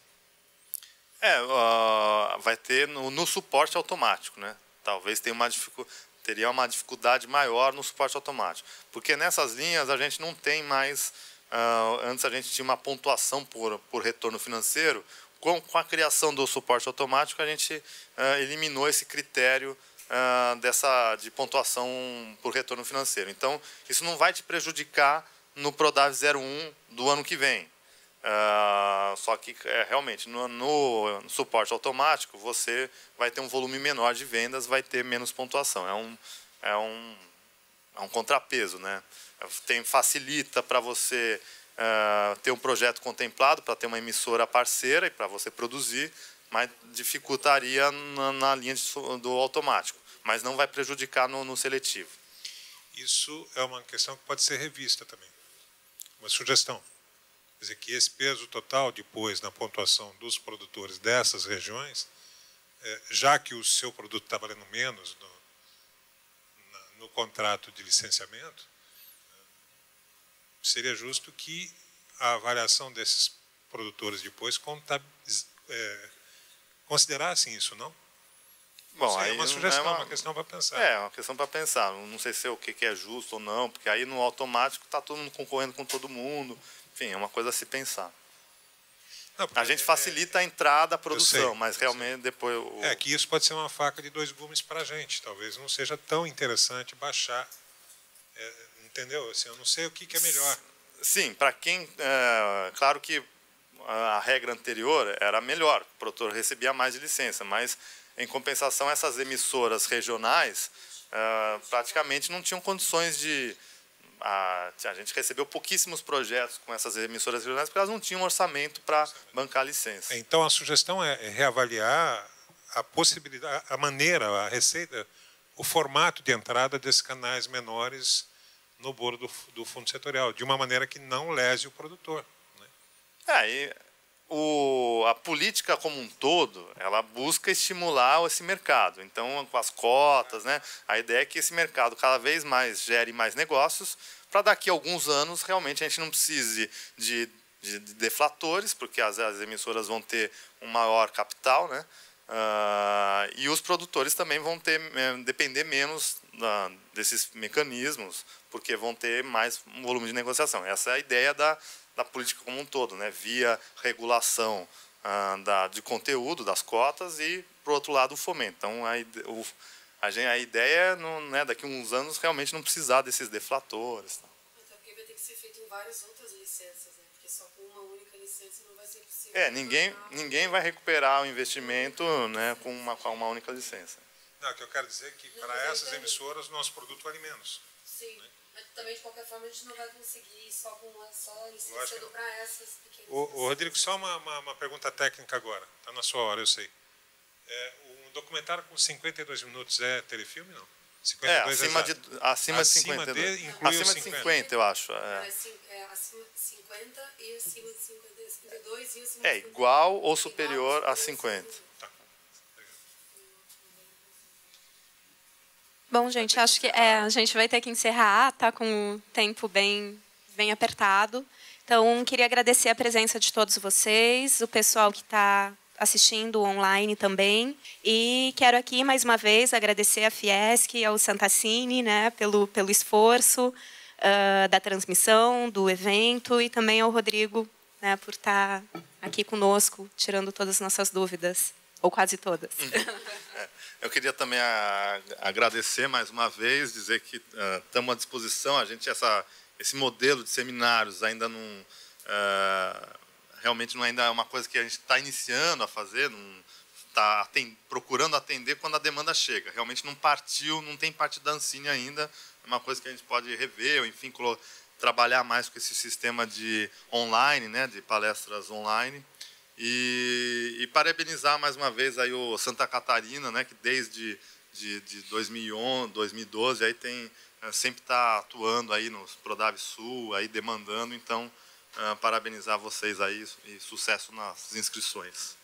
Vai ter no suporte automático, né? Talvez teria uma dificuldade maior no suporte automático, porque nessas linhas a gente não tem mais. Antes a gente tinha uma pontuação por retorno financeiro. Com a criação do suporte automático, a gente eliminou esse critério de pontuação por retorno financeiro. Então, isso não vai te prejudicar no Prodave 01 do ano que vem. Só que realmente no suporte automático você vai ter um volume menor de vendas, vai ter menos pontuação. É um contrapeso, né? Facilita para você ter um projeto contemplado, para ter uma emissora parceira e para você produzir, mas dificultaria na linha do automático, mas não vai prejudicar no seletivo. Isso é uma questão que pode ser revista também. Uma sugestão. Quer dizer, que esse peso total depois na pontuação dos produtores dessas regiões, já que o seu produto está valendo menos no contrato de licenciamento, seria justo que a avaliação desses produtores depois considerassem isso, não? Bom, aí é uma sugestão, uma questão para pensar. É, uma questão para pensar. Não sei se o que é justo ou não, porque aí no automático está todo mundo concorrendo com todo mundo. Enfim, é uma coisa a se pensar. Não, a gente facilita a entrada, a produção, sei, mas realmente depois... que isso pode ser uma faca de dois gumes para a gente. Talvez não seja tão interessante baixar. Entendeu? Assim, eu não sei o que é melhor. Sim, para quem... claro que a regra anterior era melhor. O produtor recebia mais de licença, mas, em compensação, essas emissoras regionais praticamente não tinham condições de... A gente recebeu pouquíssimos projetos com essas emissoras regionais porque elas não tinham orçamento para bancar a licença. Então, a sugestão é reavaliar a possibilidade, a maneira, a receita, o formato de entrada desses canais menores no bolo do fundo setorial, de uma maneira que não lese o produtor. Né? A política como um todo, ela busca estimular esse mercado. Então, com as cotas, né, a ideia é que esse mercado cada vez mais gere mais negócios, para daqui a alguns anos, realmente, a gente não precise de deflatores, porque as emissoras vão ter um maior capital, né? E os produtores também vão depender menos desses mecanismos, porque vão ter mais um volume de negociação. Essa é a ideia da política como um todo, né? Via regulação de conteúdo, das cotas, e, por outro lado, o fomento. Então, a ideia é, daqui a uns anos, realmente não precisar desses deflatores. Até porque vai ter que ser feito em várias outras licenças, né? Porque só com uma única licença não vai ser possível. Ninguém vai recuperar o investimento, né, com uma única licença. Não, o que eu quero dizer é que, para essas emissoras, o nosso produto vale menos. Sim. Né? Mas também, de qualquer forma, a gente não vai conseguir só com uma só licença para essas pequenas. Rodrigo, só uma pergunta técnica agora. Está na sua hora, eu sei. Um documentário com 52 minutos é telefilme, não? 52 acima de 50. Acima de 50, eu acho. Acima de 50 e acima de 52 e acima de 50. Igual ou superior a 50. Tá. Bom, gente, acho que a gente vai ter que encerrar, tá com o tempo bem apertado. Então, queria agradecer a presença de todos vocês, o pessoal que está assistindo online também. E quero aqui, mais uma vez, agradecer a Fiesc e ao Santacini, né, pelo esforço da transmissão, do evento, e também ao Rodrigo, né, por estar aqui conosco, tirando todas as nossas dúvidas, ou quase todas. Eu queria também agradecer mais uma vez, dizer que estamos à disposição. Esse modelo de seminários ainda não... realmente ainda é uma coisa que a gente está iniciando a fazer, está procurando atender quando a demanda chega. Realmente não tem partido da Ancine ainda, é uma coisa que a gente pode rever, ou enfim, trabalhar mais com esse sistema de online, né, de palestras online. E parabenizar mais uma vez aí o Santa Catarina, né, que desde de 2011, 2012 aí sempre está atuando aí no Prodave Sul, aí demandando. Então, parabenizar vocês aí e sucesso nas inscrições.